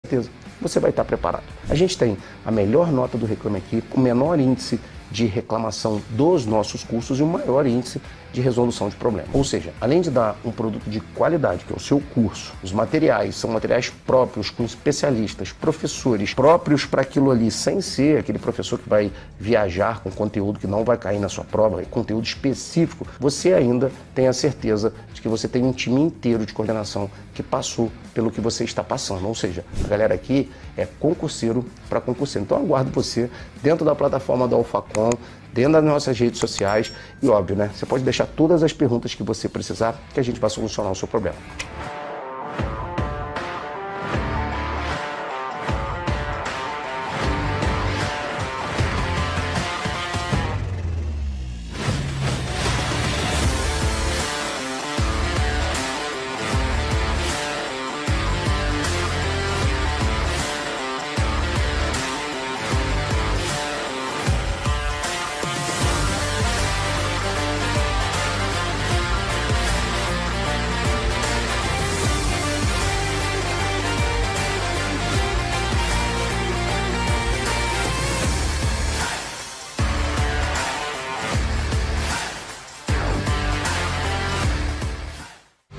certeza você vai estar preparado. A gente tem a melhor nota do Reclame Aqui, o menor índice de reclamação dos nossos cursos e o maior índice de resolução de problemas. Ou seja, além de dar um produto de qualidade, que é o seu curso, os materiais são materiais próprios, com especialistas, professores próprios para aquilo ali, sem ser aquele professor que vai viajar com conteúdo que não vai cair na sua prova, é conteúdo específico, você ainda tem a certeza de que você tem um time inteiro de coordenação que passou pelo que você está passando. Ou seja, a galera aqui é concurseiro para concurseiro. Então aguardo você dentro da plataforma da Alphacom, dentro das nossas redes sociais e óbvio, né? Você pode deixar todas as perguntas que você precisar que a gente vai solucionar o seu problema.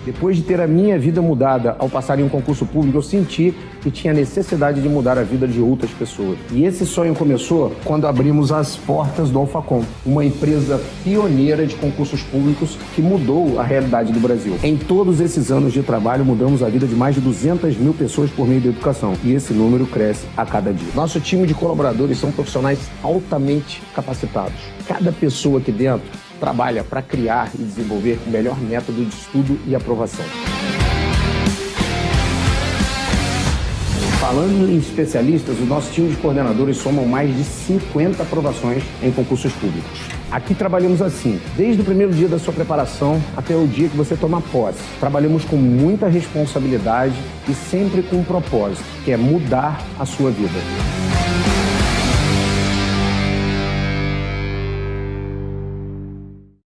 Depois de ter a minha vida mudada ao passar em um concurso público, eu senti que tinha necessidade de mudar a vida de outras pessoas. E esse sonho começou quando abrimos as portas do Alphacom, uma empresa pioneira de concursos públicos que mudou a realidade do Brasil. Em todos esses anos de trabalho, mudamos a vida de mais de 200 mil pessoas por meio da educação. E esse número cresce a cada dia. Nosso time de colaboradores são profissionais altamente capacitados. Cada pessoa aqui dentro trabalha para criar e desenvolver o melhor método de estudo e aprovação. Falando em especialistas, o nosso time de coordenadores somam mais de 50 aprovações em concursos públicos. Aqui trabalhamos assim, desde o primeiro dia da sua preparação até o dia que você toma posse. Trabalhamos com muita responsabilidade e sempre com um propósito, que é mudar a sua vida.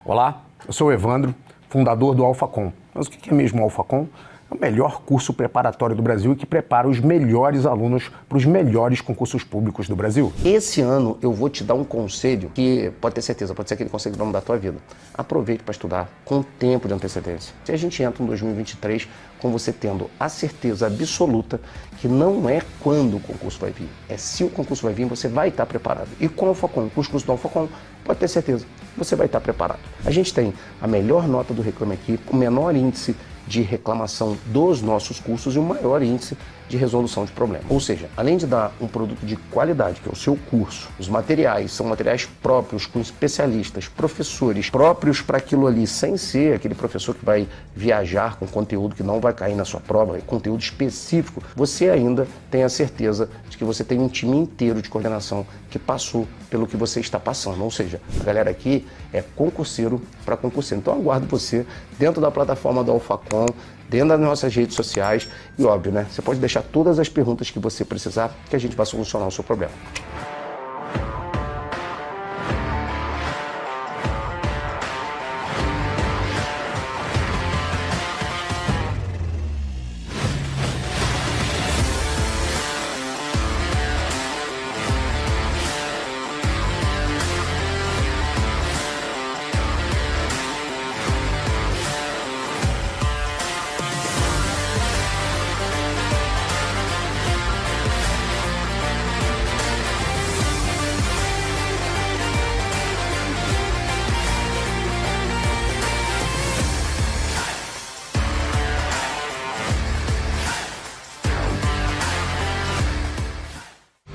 Olá, eu sou o Evandro, fundador do Alphacom. Mas o que é mesmo o Alphacom? É o melhor curso preparatório do Brasil e que prepara os melhores alunos para os melhores concursos públicos do Brasil. Esse ano eu vou te dar um conselho que pode ter certeza, pode ser aquele conselho que vai mudar a tua vida. Aproveite para estudar com tempo de antecedência. Se a gente entra em 2023 com você tendo a certeza absoluta que não é quando o concurso vai vir, é se o concurso vai vir, você vai estar preparado. E com o Alphacom, com os cursos do Alphacom, pode ter certeza, você vai estar preparado. A gente tem a melhor nota do Reclame Aqui, o menor índice de reclamação dos nossos cursos e o maior índice de resolução de problemas. Ou seja, além de dar um produto de qualidade, que é o seu curso, os materiais são materiais próprios, com especialistas, professores próprios para aquilo ali, sem ser aquele professor que vai viajar com conteúdo que não vai cair na sua prova, é conteúdo específico, você ainda tem a certeza de que você tem um time inteiro de coordenação que passou pelo que você está passando. Ou seja, a galera aqui é concurseiro para concurseiro. Então aguardo você dentro da plataforma do Alphacom, dentro das nossas redes sociais e óbvio, né? Você pode deixar todas as perguntas que você precisar que a gente vai solucionar o seu problema.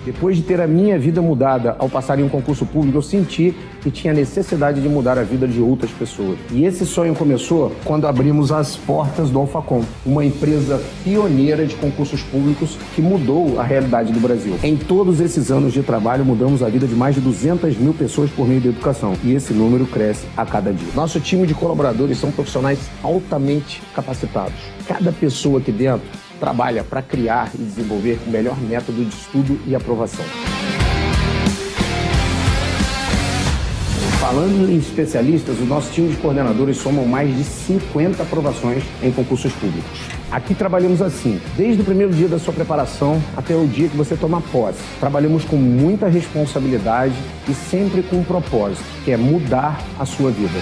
Depois de ter a minha vida mudada ao passar em um concurso público, eu senti que tinha necessidade de mudar a vida de outras pessoas. E esse sonho começou quando abrimos as portas do Alphacom, uma empresa pioneira de concursos públicos que mudou a realidade do Brasil. Em todos esses anos de trabalho, mudamos a vida de mais de 200 mil pessoas por meio da educação. E esse número cresce a cada dia. Nosso time de colaboradores são profissionais altamente capacitados. Cada pessoa aqui dentro trabalha para criar e desenvolver o melhor método de estudo e aprovação. Falando em especialistas, o nosso time de coordenadores soma mais de 50 aprovações em concursos públicos. Aqui trabalhamos assim, desde o primeiro dia da sua preparação até o dia que você toma posse. Trabalhamos com muita responsabilidade e sempre com um propósito, que é mudar a sua vida.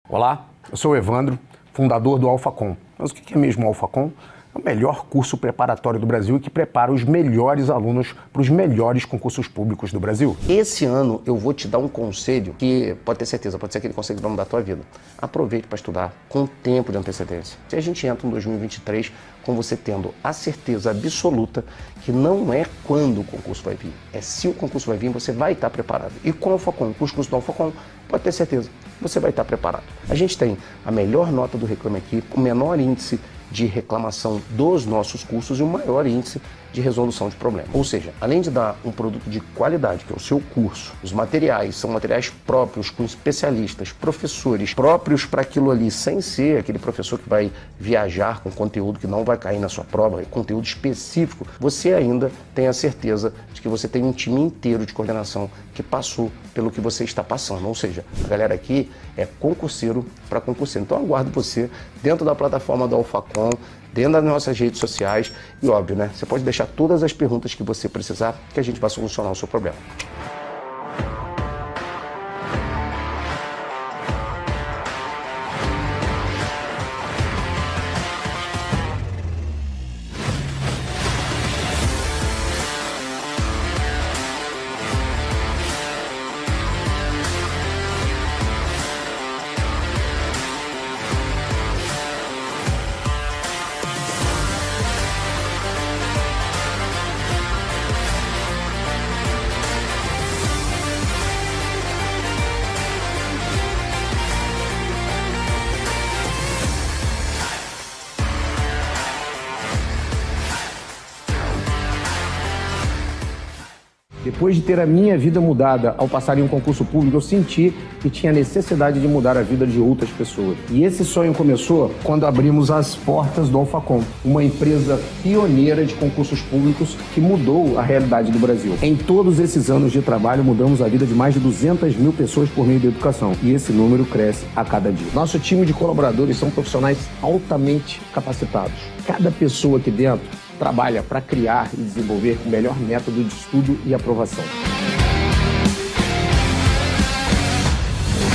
Olá, eu sou o Evandro, fundador do AlphaCom. Mas o que é mesmo o AlphaCom? É o melhor curso preparatório do Brasil e que prepara os melhores alunos para os melhores concursos públicos do Brasil. Esse ano eu vou te dar um conselho que pode ter certeza, pode ser aquele conselho que vai mudar a tua vida. Aproveite para estudar com tempo de antecedência. Se a gente entra em 2023 com você tendo a certeza absoluta que não é quando o concurso vai vir, é se o concurso vai vir, você vai estar preparado. E com o AlphaCom, com os cursos do AlphaCom, pode ter certeza, você vai estar preparado. A gente tem a melhor nota do Reclame Aqui, o menor índice de reclamação dos nossos cursos e o maior índice de resolução de problemas. Ou seja, além de dar um produto de qualidade, que é o seu curso, os materiais são materiais próprios, com especialistas, professores próprios para aquilo ali, sem ser aquele professor que vai viajar com conteúdo que não vai cair na sua prova, é conteúdo específico, você ainda tem a certeza de que você tem um time inteiro de coordenação que passou pelo que você está passando. Ou seja, a galera aqui é concurseiro para concurseiro. Então aguardo você dentro da plataforma do AlphaCom, dentro das nossas redes sociais e, óbvio, né? Você pode deixar todas as perguntas que você precisar que a gente vai solucionar o seu problema. Depois de ter a minha vida mudada ao passar em um concurso público, eu senti que tinha necessidade de mudar a vida de outras pessoas. E esse sonho começou quando abrimos as portas do AlphaCom, uma empresa pioneira de concursos públicos que mudou a realidade do Brasil. Em todos esses anos de trabalho, mudamos a vida de mais de 200 mil pessoas por meio da educação. E esse número cresce a cada dia. Nosso time de colaboradores são profissionais altamente capacitados. Cada pessoa aqui dentro trabalha para criar e desenvolver o melhor método de estudo e aprovação.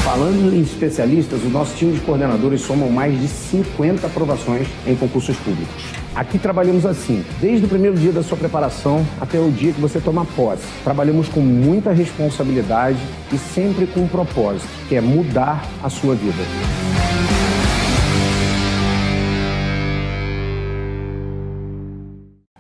Falando em especialistas, o nosso time de coordenadores soma mais de 50 aprovações em concursos públicos. Aqui trabalhamos assim, desde o primeiro dia da sua preparação até o dia que você toma posse. Trabalhamos com muita responsabilidade e sempre com um propósito, que é mudar a sua vida.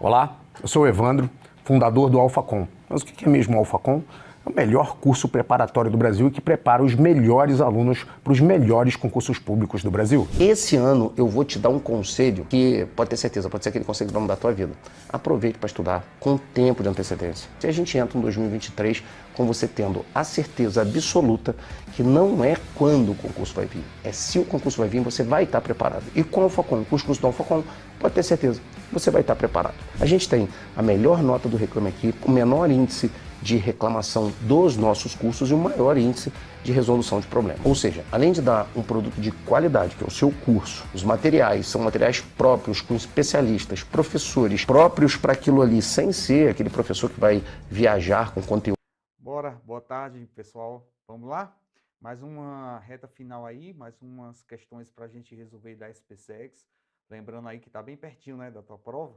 Olá, eu sou o Evandro, fundador do AlphaCom. Mas o que é mesmo o AlphaCom? É o melhor curso preparatório do Brasil e que prepara os melhores alunos para os melhores concursos públicos do Brasil. Esse ano eu vou te dar um conselho que pode ter certeza, pode ser aquele conselho que vai mudar a tua vida. Aproveite para estudar com tempo de antecedência. Se a gente entra em 2023 com você tendo a certeza absoluta que não é quando o concurso vai vir, é se o concurso vai vir, você vai estar preparado. E com o AlphaCom, com os cursos do AlphaCom, pode ter certeza, você vai estar preparado. A gente tem a melhor nota do Reclame Aqui, o menor índice de reclamação dos nossos cursos e o maior índice de resolução de problemas. Ou seja, além de dar um produto de qualidade, que é o seu curso, os materiais são materiais próprios, com especialistas, professores próprios para aquilo ali, sem ser aquele professor que vai viajar com conteúdo. Bora, boa tarde, pessoal. Vamos lá? Mais uma reta final aí, mais umas questões para a gente resolver da SPSEX. Lembrando aí que está bem pertinho, né, da tua prova.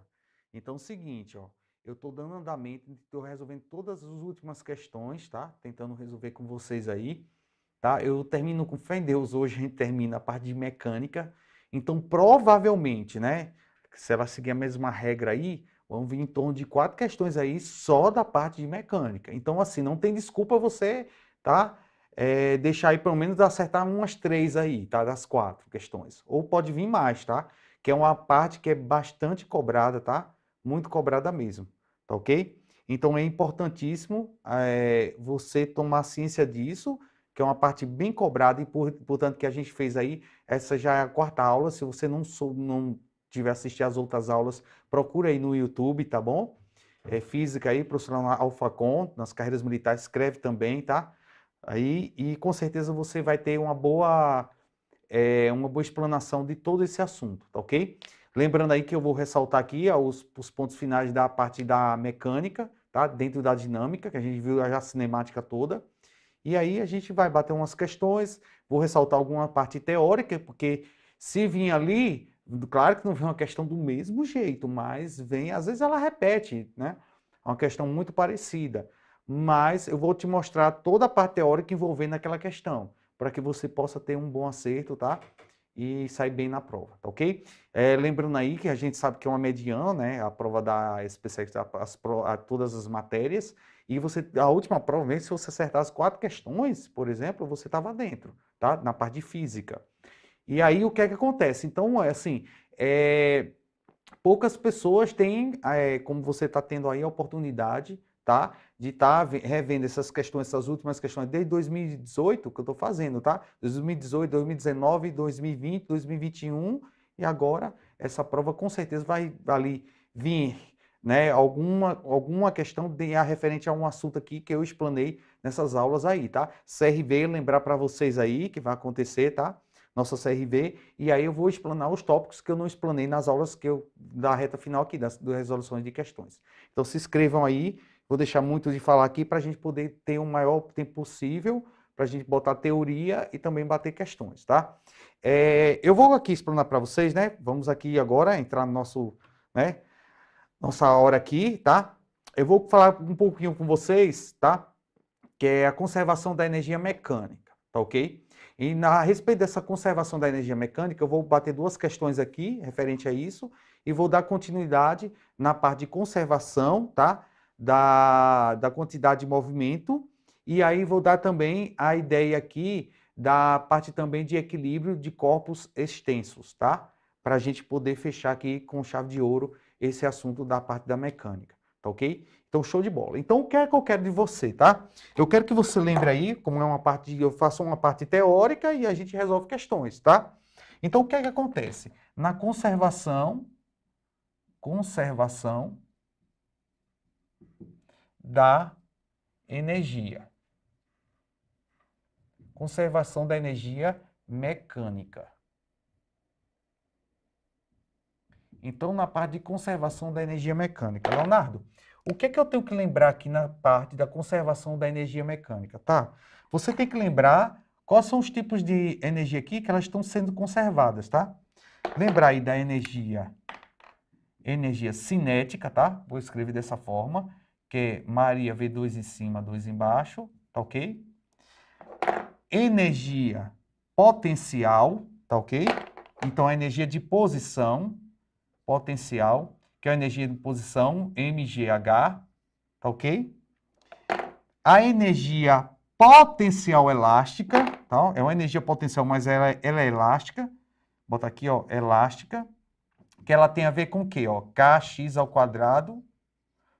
Então, é o seguinte, ó. Eu estou dando andamento, estou resolvendo todas as últimas questões, tá? Tentando resolver com vocês aí, tá? Eu termino com fé em Deus, hoje a gente termina a parte de mecânica. Então, provavelmente, né? Se ela seguir a mesma regra aí, vão vir em torno de 4 questões aí só da parte de mecânica. Então, assim, não tem desculpa você, tá? Deixar aí pelo menos acertar umas 3 aí, tá? Das 4 questões. Ou pode vir mais, tá? Que é uma parte que é bastante cobrada, tá? Muito cobrada mesmo. Tá ok? Então é importantíssimo você tomar ciência disso, que é uma parte bem cobrada e, portanto, que a gente fez aí. Essa já é a 4ª aula. Se você não tiver assistido às outras aulas, procura aí no YouTube, tá bom? física aí, professor na Alfacom, nas carreiras militares, escreve também, tá? Aí, e com certeza você vai ter uma boa explanação de todo esse assunto, tá ok? Lembrando aí que eu vou ressaltar aqui os pontos finais da parte da mecânica, tá? Dentro da dinâmica, que a gente viu já a cinemática toda. E aí a gente vai bater umas questões, vou ressaltar alguma parte teórica, porque se vir ali, claro que não vem uma questão do mesmo jeito, mas vem, às vezes ela repete, né? É uma questão muito parecida. Mas eu vou te mostrar toda a parte teórica envolvendo aquela questão, para que você possa ter um bom acerto, tá? E sair bem na prova, tá ok? Lembrando aí que a gente sabe que é uma mediana, né? A prova da SPSEC, todas as matérias, e a última prova, mesmo se você acertar as 4 questões, por exemplo, você estava dentro, tá? Na parte de física. E aí o que é que acontece? Então, assim, poucas pessoas têm, como você está tendo aí a oportunidade, tá? De estar revendo essas questões, essas últimas questões, desde 2018, que eu estou fazendo, tá? 2018, 2019, 2020, 2021, e agora essa prova com certeza vai ali vir, né, alguma questão referente a um assunto aqui que eu explanei nessas aulas aí, tá? CRV, lembrar para vocês aí que vai acontecer, tá? Nossa CRV, e aí eu vou explanar os tópicos que eu não explanei nas aulas da reta final aqui, das resoluções de questões. Então se inscrevam aí, vou deixar muito de falar aqui para a gente poder ter o maior tempo possível, para a gente botar teoria e também bater questões, tá? Eu vou aqui explanar para vocês, né? Vamos aqui agora entrar no nosso, né? Nossa hora aqui, tá? Eu vou falar um pouquinho com vocês, tá? Que é a conservação da energia mecânica, tá ok? E a respeito dessa conservação da energia mecânica, eu vou bater 2 questões aqui, referente a isso, e vou dar continuidade na parte de conservação, tá? Da quantidade de movimento, e aí vou dar também a ideia aqui da parte também de equilíbrio de corpos extensos, tá? Para a gente poder fechar aqui com chave de ouro esse assunto da parte da mecânica, tá ok? Então, show de bola. Então, o que é que eu quero de você, tá? Eu quero que você lembre aí, como é uma parte, eu faço uma parte teórica e a gente resolve questões, tá? Então, o que é que acontece? Na conservação da energia. Conservação da energia mecânica. Então, na parte de conservação da energia mecânica. Leonardo, o que é que eu tenho que lembrar aqui na parte da conservação da energia mecânica, tá? Você tem que lembrar quais são os tipos de energia aqui que elas estão sendo conservadas, tá? Lembrar aí da energia cinética, tá? Vou escrever dessa forma, que é Maria V2 em cima, 2 embaixo, tá ok? Energia potencial, tá ok? Então, a energia de posição, potencial, que é a energia de posição, MGH, tá ok? A energia potencial elástica, tá? É uma energia potencial, mas ela é elástica. Bota aqui, ó, elástica, que ela tem a ver com o quê? Ó, kx²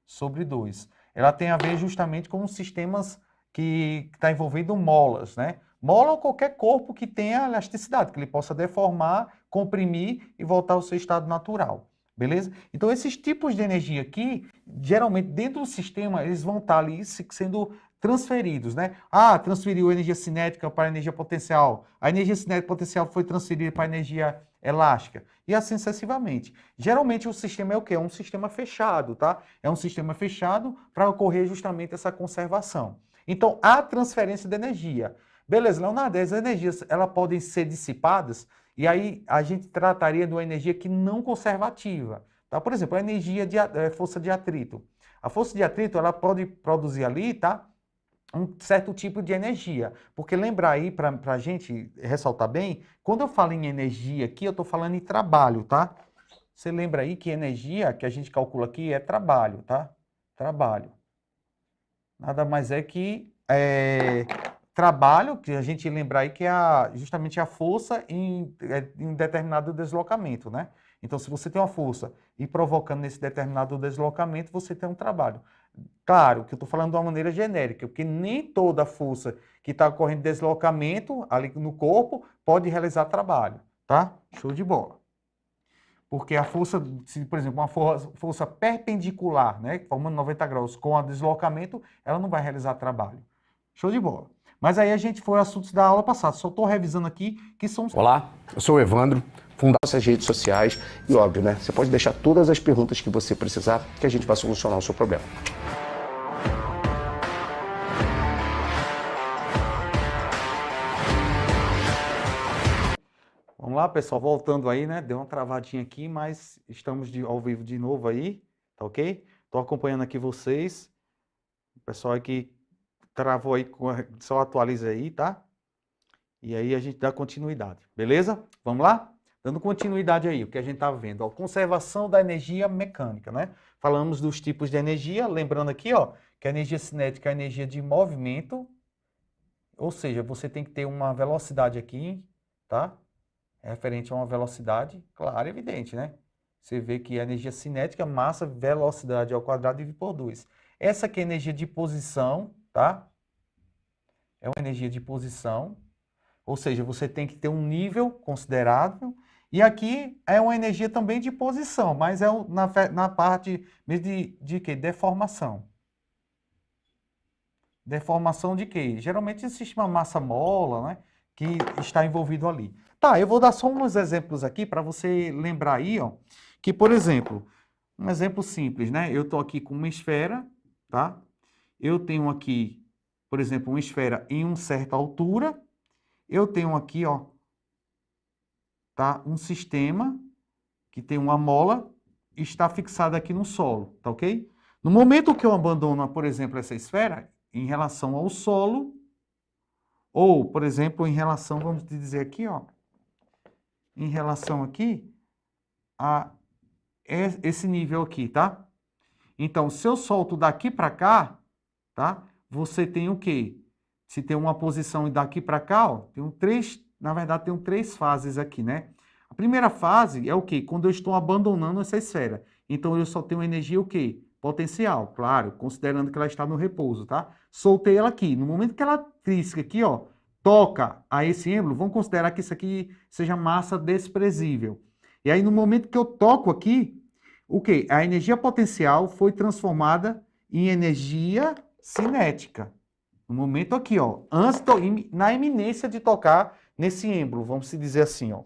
sobre 2. Ela tem a ver justamente com os sistemas que está envolvendo molas, né? Mola ou qualquer corpo que tenha elasticidade, que ele possa deformar, comprimir e voltar ao seu estado natural. Beleza? Então, esses tipos de energia aqui, geralmente, dentro do sistema, eles vão estar ali sendo transferidos, né? Ah, transferiu energia cinética para energia potencial. A energia cinética potencial foi transferida para energia elástica. E assim sucessivamente. Geralmente, o sistema é o quê? É um sistema fechado, tá? É um sistema fechado para ocorrer justamente essa conservação. Então, a transferência de energia. Beleza, Leonardo, as energias, elas podem ser dissipadas, e aí a gente trataria de uma energia que não conservativa. Tá? Por exemplo, a energia de força de atrito. A força de atrito, ela pode produzir ali, tá? Um certo tipo de energia. Porque lembrar aí, para a gente ressaltar bem, quando eu falo em energia aqui, eu estou falando em trabalho, tá? Você lembra aí que energia que a gente calcula aqui é trabalho, tá? Trabalho. Nada mais é que trabalho, que a gente lembra aí que é justamente a força em determinado deslocamento, né? Então, se você tem uma força e provocando nesse determinado deslocamento, você tem um trabalho. Claro que eu estou falando de uma maneira genérica, porque nem toda força que está ocorrendo deslocamento ali no corpo pode realizar trabalho, tá? Show de bola. porque a força, se, por exemplo, uma força perpendicular, né, formando 90 graus com o deslocamento, ela não vai realizar trabalho. Show de bola. Mas aí a gente foi assuntos da aula passada, só estou revisando aqui que são... Olá, eu sou o Evandro, fundador Nossas redes sociais e, óbvio, né? Você pode deixar todas as perguntas que você precisar que a gente vai solucionar o seu problema. Vamos lá, pessoal, voltando aí, né? Deu uma travadinha aqui, mas estamos ao vivo de novo aí, tá ok? Estou acompanhando aqui vocês. O pessoal aqui travou aí, só atualiza aí, tá? E aí a gente dá continuidade, beleza? Vamos lá? Dando continuidade aí, o que a gente está vendo, ó, conservação da energia mecânica, né? Falamos dos tipos de energia, lembrando aqui, ó, que a energia cinética é a energia de movimento, ou seja, você tem que ter uma velocidade aqui, tá? Referente a uma velocidade, claro, evidente, né? Você vê que a energia cinética, massa, velocidade ao quadrado dividido por 2. Essa aqui é a energia de posição, tá? É uma energia de posição, ou seja, você tem que ter um nível considerável. E aqui é uma energia também de posição, mas é na parte de quê? Deformação. Deformação de quê? Geralmente existe uma massa-mola, né? Que está envolvido ali. Tá, eu vou dar só uns exemplos aqui para você lembrar aí, ó, que, por exemplo, um exemplo simples, né? Eu estou aqui com uma esfera, tá? Eu tenho aqui, por exemplo, uma esfera em uma certa altura. Eu tenho aqui, ó, tá? Um sistema que tem uma mola e está fixada aqui no solo, tá ok? No momento que eu abandono, por exemplo, essa esfera, em relação ao solo, ou, por exemplo, em relação, vamos dizer aqui, ó, em relação aqui a esse nível aqui, tá? Então, se eu solto daqui para cá, tá? Você tem o quê? Se tem uma posição daqui para cá, ó, na verdade, tem três fases aqui, né? A primeira fase é o quê? Quando eu estou abandonando essa esfera. Então, eu só tenho energia o quê? Potencial, claro, considerando que ela está no repouso, tá? Soltei ela aqui. No momento que ela trisca aqui, ó, toca a esse êmbolo, vamos considerar que isso aqui seja massa desprezível. E aí, no momento que eu toco aqui, o quê? A energia potencial foi transformada em energia cinética. No momento aqui, ó, na iminência de tocar nesse êmbolo, vamos dizer assim, ó.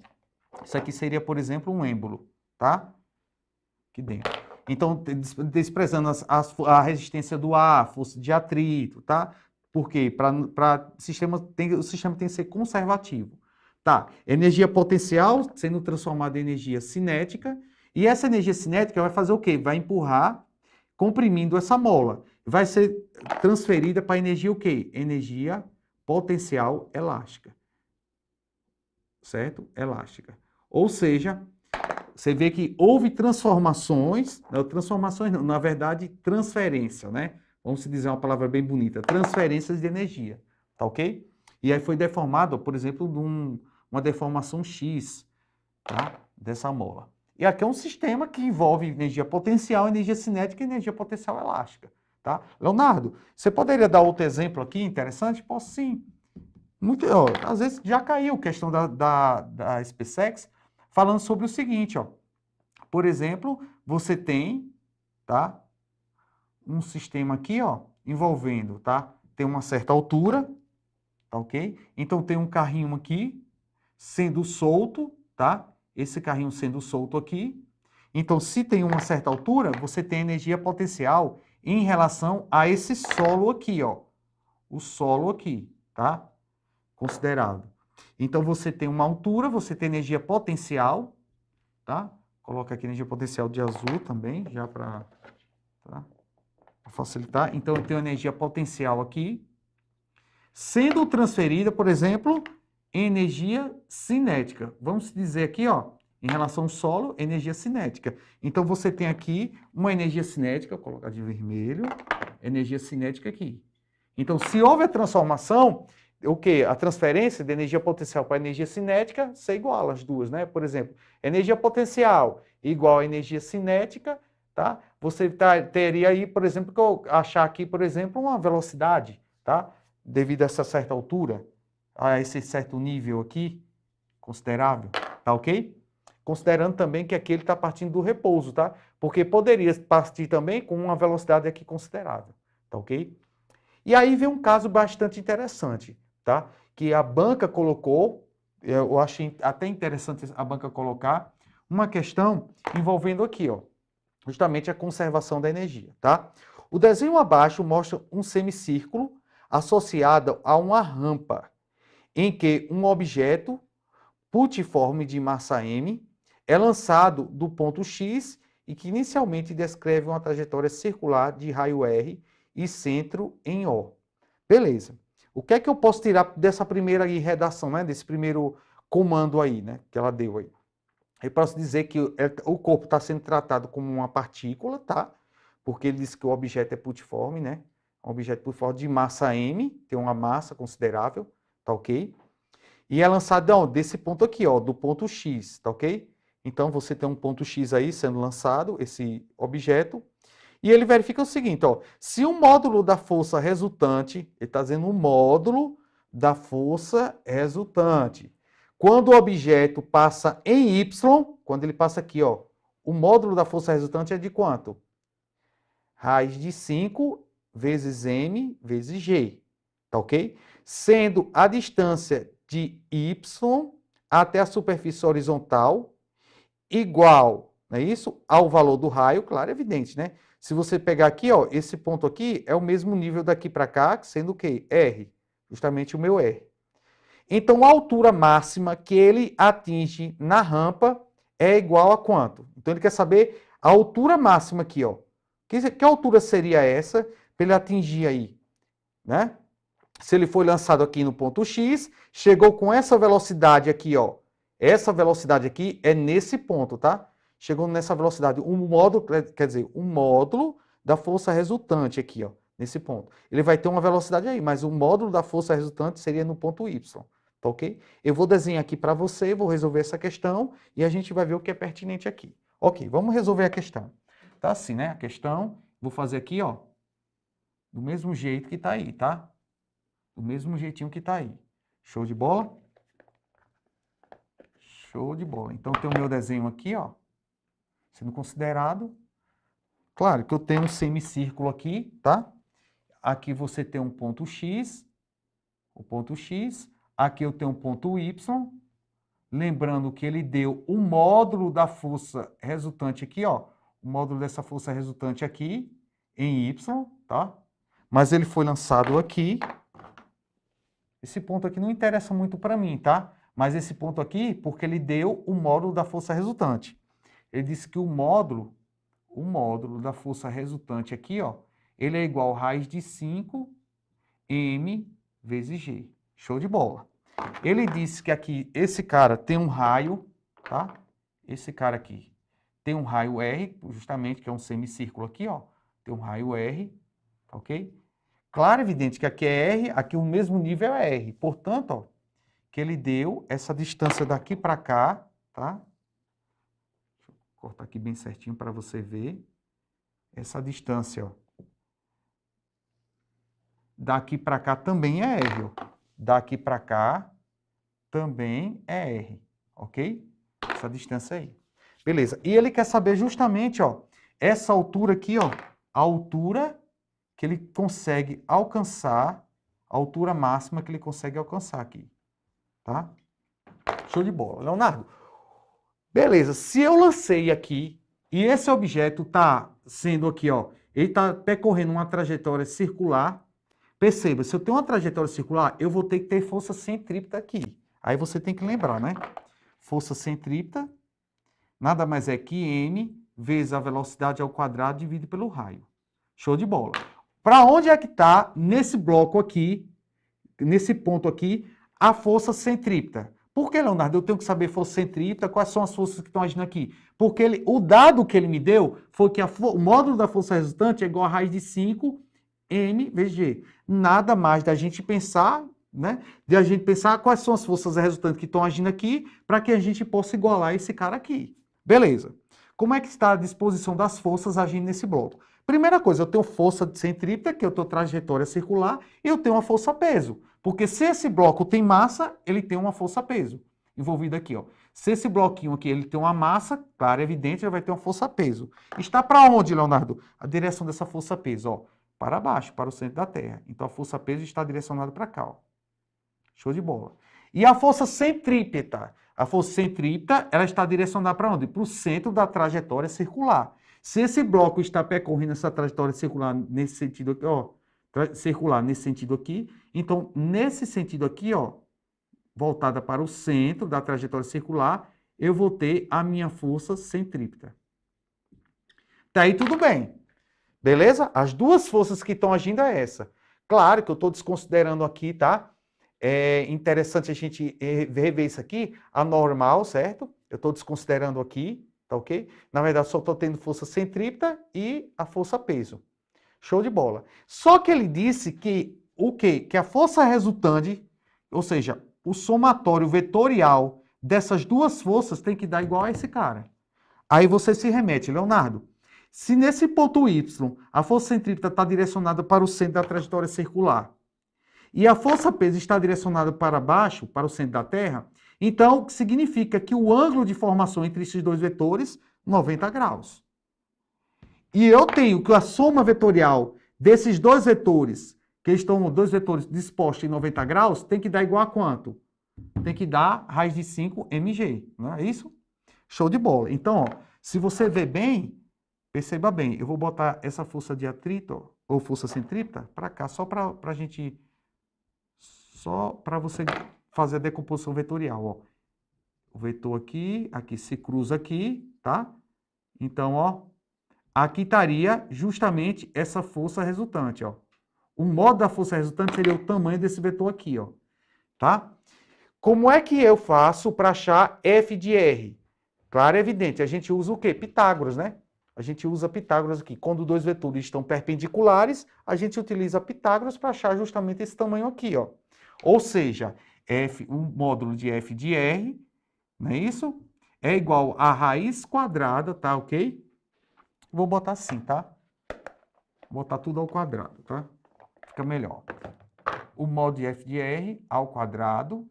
Isso aqui seria, por exemplo, um êmbolo, tá? Aqui dentro. Então, desprezando a resistência do ar, força de atrito, tá? Por quê? O sistema tem que ser conservativo. Tá, energia potencial sendo transformada em energia cinética, e essa energia cinética vai fazer o quê? Vai empurrar, comprimindo essa mola. Vai ser transferida para energia o quê? Energia potencial elástica. Certo? Elástica. Ou seja, você vê que houve transformações não, na verdade, transferência, né? Vamos dizer uma palavra bem bonita, transferências de energia, tá ok? E aí foi deformado, por exemplo, uma deformação X, tá? Dessa mola. E aqui é um sistema que envolve energia potencial, energia cinética e energia potencial elástica, tá? Leonardo, você poderia dar outro exemplo aqui interessante? Posso sim. Às vezes já caiu a questão da SpaceX falando sobre o seguinte, ó. Por exemplo, você tem, tá? Um sistema aqui, ó, envolvendo, tá? Tem uma certa altura, tá ok? Então tem um carrinho aqui sendo solto, tá? Esse carrinho sendo solto aqui. Então, se tem uma certa altura, você tem energia potencial em relação a esse solo aqui, ó. O solo aqui, tá? Considerado. Então, você tem uma altura, você tem energia potencial, tá? Coloca aqui energia potencial de azul também, já para facilitar. Então, eu tenho energia potencial aqui, sendo transferida, por exemplo, em energia cinética. Vamos dizer aqui, ó, em relação ao solo, energia cinética. Então, você tem aqui uma energia cinética, vou colocar de vermelho, energia cinética aqui. Então, se houve a transformação, o quê? A transferência de energia potencial para energia cinética se iguala as duas, né? Por exemplo, energia potencial igual a energia cinética, tá? Você teria aí, por exemplo, que eu achar aqui, por exemplo, uma velocidade, tá? Devido a essa certa altura, a esse certo nível aqui, considerável, tá ok? considerando também que aqui ele está partindo do repouso, tá? Porque poderia partir também com uma velocidade aqui considerável, tá ok? E aí vem um caso bastante interessante, tá? Que a banca colocou, eu achei até interessante a banca colocar, uma questão envolvendo aqui, ó, justamente a conservação da energia, tá? O desenho abaixo mostra um semicírculo associado a uma rampa, em que um objeto putiforme de massa m é lançado do ponto X e que inicialmente descreve uma trajetória circular de raio R e centro em O. Beleza. O que é que eu posso tirar dessa primeira aí redação, né? Desse primeiro comando aí, né? Que ela deu aí. Eu posso dizer que o corpo está sendo tratado como uma partícula, tá? Porque ele diz que o objeto é putiforme, né? Um objeto putiforme de massa m, tem uma massa considerável, tá ok? E é lançado de onde? Desse ponto aqui, ó, do ponto X, tá ok? Então você tem um ponto X aí sendo lançado, esse objeto, e ele verifica o seguinte, ó, se o módulo da força resultante, ele está dizendo o módulo da força resultante, quando o objeto passa em Y, quando ele passa aqui, ó, o módulo da força resultante é de quanto? Raiz de 5 vezes M vezes G, tá ok? Sendo a distância de Y até a superfície horizontal igual, não é isso? Ao valor do raio, claro, é evidente, né? Se você pegar aqui, ó, esse ponto aqui é o mesmo nível daqui para cá, sendo o quê? R, justamente o meu R. Então, a altura máxima que ele atinge na rampa é igual a quanto? Então, ele quer saber a altura máxima aqui, ó. Que altura seria essa para ele atingir aí, né? Se ele foi lançado aqui no ponto X, chegou com essa velocidade aqui, ó. Essa velocidade aqui é nesse ponto, tá? Chegou nessa velocidade, um módulo, quer dizer, um módulo da força resultante aqui, ó, nesse ponto. Ele vai ter uma velocidade aí, mas o módulo da força resultante seria no ponto Y, tá ok? Eu vou desenhar aqui para você, vou resolver essa questão e a gente vai ver o que é pertinente aqui. Ok, vamos resolver a questão. Tá assim, né? A questão, vou fazer aqui, ó, do mesmo jeito que tá aí, tá? Do mesmo jeitinho que tá aí. Show de bola? Show de bola. Então, tem o meu desenho aqui, ó, sendo considerado. Claro que eu tenho um semicírculo aqui, tá? Aqui você tem um ponto X, o ponto X. Aqui eu tenho um ponto Y. Lembrando que ele deu o módulo da força resultante aqui, ó. O módulo dessa força resultante aqui, em Y, tá? Mas ele foi lançado aqui. Esse ponto aqui não interessa muito para mim, tá? Mas esse ponto aqui, porque ele deu o módulo da força resultante. Ele disse que o módulo da força resultante aqui, ó, ele é igual a raiz de 5 M vezes G. Show de bola. Ele disse que aqui, esse cara tem um raio, tá? Esse cara aqui tem um raio R, justamente, que é um semicírculo aqui, ó. Tem um raio R, tá ok? Claro, evidente que aqui é R, aqui o mesmo nível é R. Portanto, ó, que ele deu essa distância daqui para cá, tá? Deixa eu cortar aqui bem certinho para você ver. Essa distância, ó, daqui para cá também é R, ó. Daqui para cá também é R, ok? Essa distância aí. Beleza. E ele quer saber justamente, ó, essa altura aqui, ó, a altura que ele consegue alcançar, a altura máxima que ele consegue alcançar aqui, tá? Show de bola. Leonardo, beleza, se eu lancei aqui e esse objeto tá sendo aqui, ó, ele tá percorrendo uma trajetória circular, perceba, se eu tenho uma trajetória circular, eu vou ter que ter força centrípeta aqui. Aí você tem que lembrar, né? Força centrípeta nada mais é que m vezes a velocidade ao quadrado dividido pelo raio. Show de bola. Para onde é que está, nesse bloco aqui, nesse ponto aqui, a força centrípeta? Por que, Leonardo, eu tenho que saber força centrípeta, quais são as forças que estão agindo aqui? Porque o dado que ele me deu foi que o módulo da força resultante é igual a raiz de 5 m vezes g. Nada mais da gente pensar, né? De a gente pensar quais são as forças resultantes que estão agindo aqui para que a gente possa igualar esse cara aqui. Beleza. Como é que está a disposição das forças agindo nesse bloco? Primeira coisa, eu tenho força centrípeta, que eu tenho trajetória circular, e eu tenho uma força-peso. Porque se esse bloco tem massa, ele tem uma força-peso envolvida aqui, ó. Se esse bloquinho aqui ele tem uma massa, claro, evidente, ele vai ter uma força-peso. Está para onde, Leonardo? A direção dessa força-peso, ó, para baixo, para o centro da Terra. Então, a força-peso está direcionada para cá, ó. Show de bola. E a força centrípeta? A força centrípeta, ela está direcionada para onde? Para o centro da trajetória circular. Se esse bloco está percorrendo essa trajetória circular nesse sentido aqui, ó, circular nesse sentido aqui, então, nesse sentido aqui, ó, voltada para o centro da trajetória circular, eu vou ter a minha força centrípeta. Tá aí tudo bem. Beleza? As duas forças que estão agindo é essa. Claro que eu estou desconsiderando aqui, tá? É interessante a gente rever isso aqui, a normal, certo? Eu estou desconsiderando aqui, tá ok? Na verdade, só estou tendo força centrípeta e a força peso. Show de bola. Só que ele disse que o quê? Que a força resultante, ou seja, o somatório vetorial dessas duas forças tem que dar igual a esse cara. Aí você se remete, Leonardo, se nesse ponto Y a força centrípeta está direcionada para o centro da trajetória circular e a força peso está direcionada para baixo, para o centro da Terra, então significa que o ângulo de formação entre esses dois vetores, 90 graus. E eu tenho que a soma vetorial desses dois vetores, que estão dois vetores dispostos em 90 graus, tem que dar igual a quanto? Tem que dar raiz de 5 mg, não é isso? Show de bola. Então, ó, se você ver bem, perceba bem, eu vou botar essa força de atrito, ó, ou força centrípeta, para cá, só para a gente, só para você fazer a decomposição vetorial, ó. O vetor aqui, aqui se cruza aqui, tá? Então, ó, aqui estaria justamente essa força resultante, ó. O modo da força resultante seria o tamanho desse vetor aqui, ó, tá? Como é que eu faço para achar F de R? Claro, é evidente, a gente usa o quê? Pitágoras, né? A gente usa Pitágoras aqui. Quando dois vetores estão perpendiculares, a gente utiliza Pitágoras para achar justamente esse tamanho aqui, ó. Ou seja, o módulo de F de R, não é isso? É igual a raiz quadrada, tá ok? Vou botar assim, tá? Vou botar tudo ao quadrado, tá? Fica melhor. O módulo de F de R ao quadrado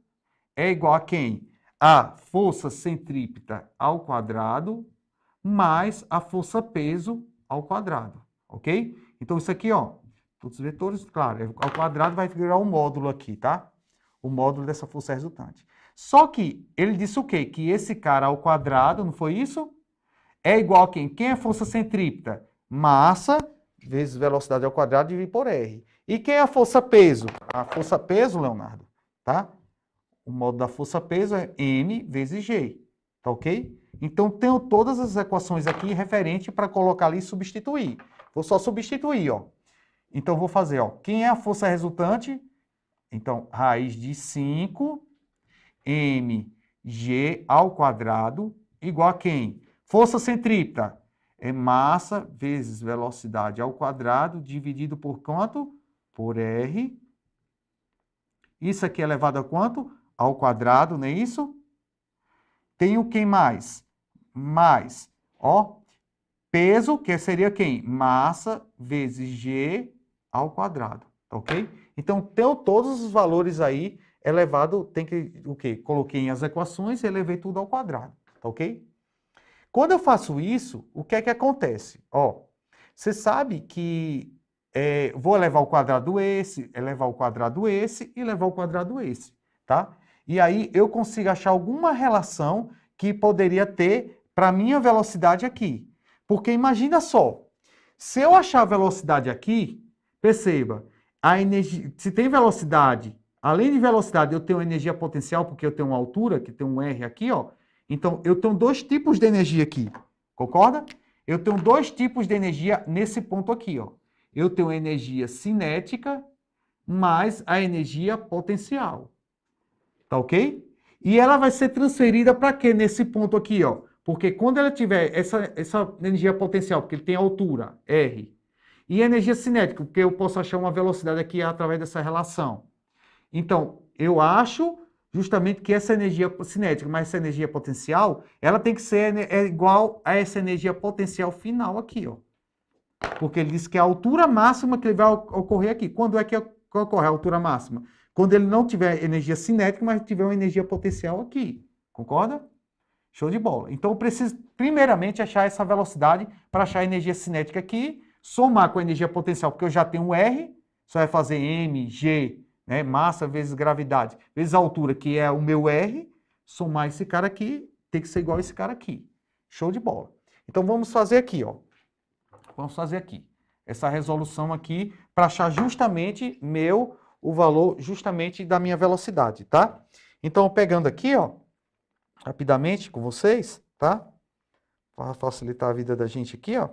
é igual a quem? A força centrípeta ao quadrado mais a força peso ao quadrado, ok? Então, isso aqui, ó, todos os vetores, claro, ao quadrado vai virar um módulo aqui, tá? O módulo dessa força resultante. Só que ele disse o quê? Que esse cara ao quadrado, não foi isso? É igual a quem? Quem é força centrípeta? Massa vezes velocidade ao quadrado dividido por R. E quem é a força peso? A força peso, Leonardo, tá? O módulo da força peso é M vezes G, tá ok? Então, tenho todas as equações aqui referente para colocar ali e substituir. Vou só substituir, ó. Então, vou fazer, ó. Quem é a força resultante? Então, raiz de 5 mg ao quadrado igual a quem? Força centrípeta é massa vezes velocidade ao quadrado dividido por quanto? Por R. Isso aqui é elevado a quanto? Ao quadrado, não é isso? Tenho quem mais? Mais, ó, peso, que seria quem? Massa vezes G ao quadrado, tá ok? Então, tenho todos os valores aí elevado, tem que, o quê? Coloquei as equações e elevei tudo ao quadrado, tá ok? Quando eu faço isso, o que é que acontece? Ó, você sabe que vou elevar ao quadrado esse, elevar ao quadrado esse e elevar ao quadrado esse, tá? E aí eu consigo achar alguma relação que poderia ter para a minha velocidade aqui. Porque imagina só, se eu achar a velocidade aqui, perceba, a energia, se tem velocidade, além de velocidade, eu tenho energia potencial, porque eu tenho uma altura, que tem um R aqui, ó. Então, eu tenho dois tipos de energia aqui, concorda? Eu tenho dois tipos de energia nesse ponto aqui, ó. Eu tenho energia cinética mais a energia potencial. Tá ok? E ela vai ser transferida para quê nesse ponto aqui, ó? Porque quando ela tiver essa energia potencial, porque ele tem altura, R, e energia cinética, porque eu posso achar uma velocidade aqui através dessa relação. Então, eu acho justamente que essa energia cinética mais essa energia potencial, ela tem que ser igual a essa energia potencial final aqui, ó. Porque ele diz que é a altura máxima que ele vai ocorrer aqui. Quando é que ocorre a altura máxima? Quando ele não tiver energia cinética, mas tiver uma energia potencial aqui. Concorda? Show de bola. Então, eu preciso, primeiramente, achar essa velocidade para achar a energia cinética aqui, somar com a energia potencial, porque eu já tenho um R, só vai fazer M, G, né, massa vezes gravidade, vezes a altura, que é o meu R, somar esse cara aqui, tem que ser igual a esse cara aqui. Show de bola. Então, vamos fazer aqui, ó. Vamos fazer aqui. Essa resolução aqui, para achar justamente o valor justamente da minha velocidade, tá? Então, pegando aqui, ó, rapidamente com vocês, tá? Para facilitar a vida da gente aqui, ó.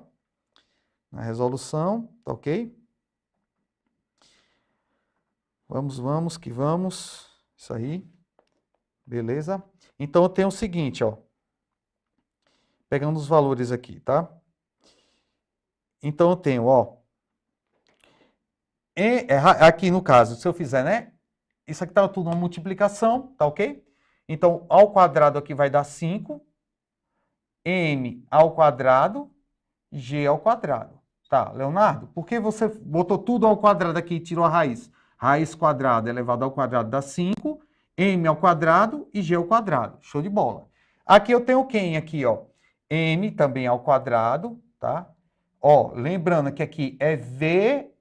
Na resolução, tá ok? Vamos que vamos. Isso aí. Beleza? Então, eu tenho o seguinte, ó. Pegando os valores aqui, tá? Então, eu tenho, ó. Aqui no caso, se eu fizer, né? Isso aqui tá tudo uma multiplicação, tá ok? Então, ao quadrado aqui vai dar 5. M ao quadrado, G ao quadrado. Tá, Leonardo, por que você botou tudo ao quadrado aqui e tirou a raiz? Raiz quadrada elevado ao quadrado dá 5, M ao quadrado e G ao quadrado. Show de bola. Aqui eu tenho quem aqui, ó? M também ao quadrado, tá? Ó, lembrando que aqui é V,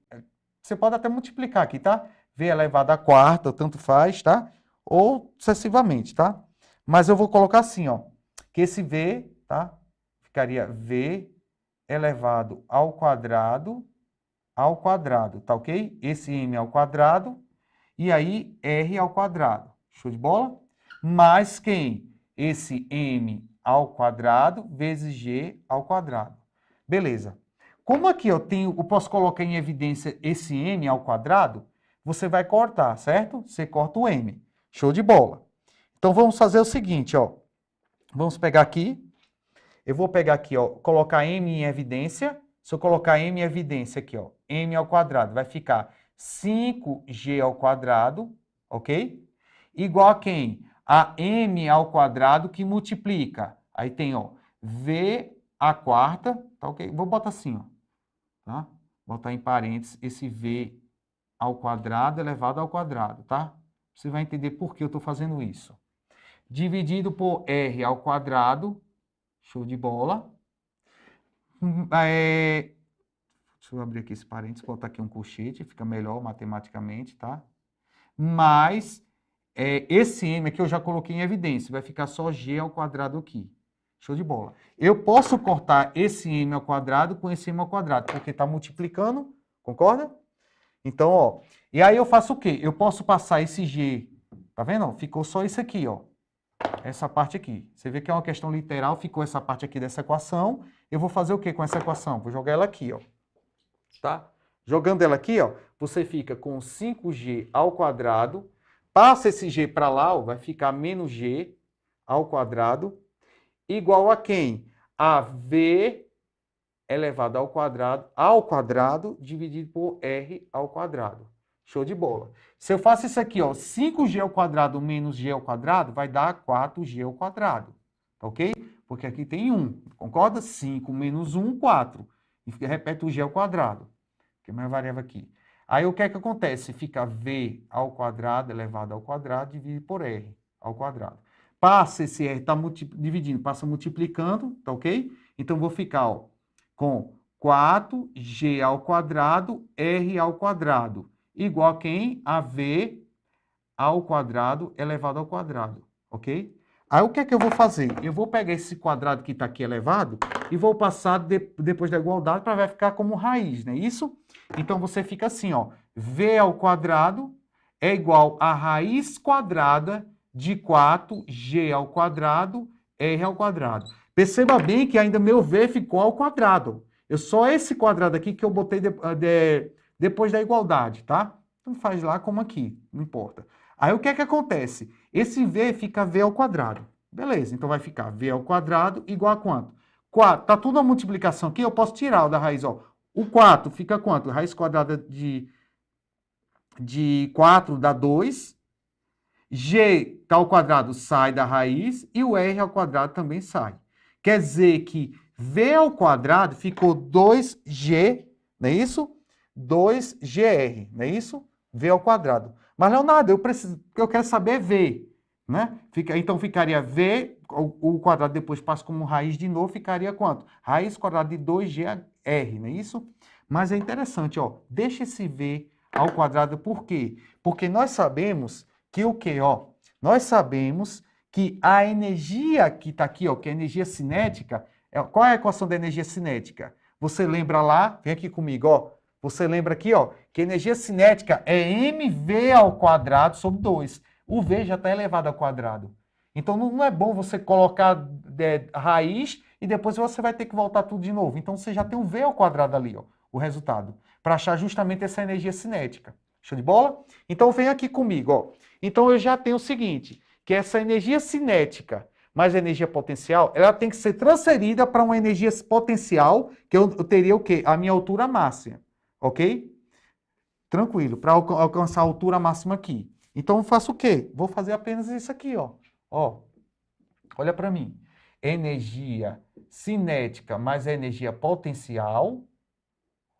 você pode até multiplicar aqui, tá? V elevado à quarta, tanto faz, tá? Ou sucessivamente, tá? Mas eu vou colocar assim, ó, que esse V, tá? Ficaria V elevado ao quadrado, tá ok? Esse M ao quadrado, e aí R ao quadrado. Show de bola? Mais quem? Esse M ao quadrado vezes G ao quadrado. Beleza. Como aqui eu posso colocar em evidência esse M ao quadrado, você vai cortar, certo? Você corta o M. Show de bola. Então, vamos fazer o seguinte, ó. Vamos pegar aqui. Eu vou pegar aqui, ó, colocar M em evidência. Se eu colocar M em evidência aqui, ó, M ao quadrado, vai ficar 5G ao quadrado, ok? Igual a quem? A M ao quadrado que multiplica. Aí tem, ó, V à quarta, tá ok? Vou botar assim, ó, tá? Botar em parênteses esse V ao quadrado elevado ao quadrado, tá? Você vai entender por que eu estou fazendo isso. Dividido por R ao quadrado, show de bola. Deixa eu abrir aqui esse parênteses, botar aqui um colchete, fica melhor matematicamente, tá? Mais esse M aqui eu já coloquei em evidência, vai ficar só G ao quadrado aqui. Show de bola. Eu posso cortar esse M ao quadrado com esse M ao quadrado, porque está multiplicando, concorda? Então, ó, e aí eu faço o quê? Eu posso passar esse G, tá vendo? Ficou só isso aqui, ó. Essa parte aqui. Você vê que é uma questão literal, ficou essa parte aqui dessa equação. Eu vou fazer o quê com essa equação? Vou jogar ela aqui, ó. Tá? Jogando ela aqui, ó, você fica com 5G ao quadrado. Passa esse G para lá, ó, vai ficar menos G ao quadrado. Igual a quem? A V elevado ao quadrado, dividido por R ao quadrado. Show de bola. Se eu faço isso aqui, ó, 5G ao quadrado menos G ao quadrado, vai dar 4G ao quadrado. Tá ok? Porque aqui tem 1. Concorda? 5 menos 1, 4. E repete o G ao quadrado. Que é mais variável aqui. Aí o que é que acontece? Fica V ao quadrado elevado ao quadrado, dividido por R ao quadrado. Passa esse R, está dividindo, passa multiplicando, tá ok? Então, vou ficar, ó, com 4G ao quadrado, R ao quadrado. Igual a quem? A V ao quadrado elevado ao quadrado, ok? Aí o que é que eu vou fazer? Eu vou pegar esse quadrado que está aqui elevado e vou passar depois da igualdade para vai ficar como raiz, não é isso? Então você fica assim, ó, V ao quadrado é igual a raiz quadrada de 4G ao quadrado, R ao quadrado. Perceba bem que ainda meu V ficou ao quadrado. Só esse quadrado aqui que eu botei depois da igualdade, tá? Então faz lá como aqui, não importa. Aí o que é que acontece? Esse V fica V ao quadrado. Beleza, então vai ficar V ao quadrado igual a quanto? 4. Tá tudo a multiplicação aqui, eu posso tirar o da raiz, ó. O 4 fica quanto? Raiz quadrada de 4 dá 2. G ao quadrado sai da raiz e o R ao quadrado também sai. Quer dizer que V ao quadrado ficou 2G, não é isso? 2GR, não é isso? V ao quadrado. Mas, Leonardo, eu quero saber V, né? Então, ficaria V o quadrado depois passa como raiz de novo, ficaria quanto? Raiz quadrada de 2GR, não é isso? Mas é interessante, ó, deixa esse V ao quadrado, por quê? Porque nós sabemos que o quê, ó? Nós sabemos que a energia que está aqui, ó, que é a energia cinética, qual é a equação da energia cinética? Você lembra lá, vem aqui comigo, ó, você lembra aqui, ó, que a energia cinética é mv ao quadrado sobre 2. O V já está elevado ao quadrado. Então, não é bom você colocar raiz e depois você vai ter que voltar tudo de novo. Então, você já tem um V ao quadrado ali, ó, o resultado, para achar justamente essa energia cinética. Show de bola? Então, vem aqui comigo, ó. Então, eu já tenho o seguinte, que essa energia cinética mais a energia potencial, ela tem que ser transferida para uma energia potencial, que eu teria o quê? A minha altura máxima, ok? Tranquilo, para alcançar a altura máxima aqui. Então, eu faço o quê? Vou fazer apenas isso aqui, ó. Ó, olha para mim. Energia cinética mais a energia potencial,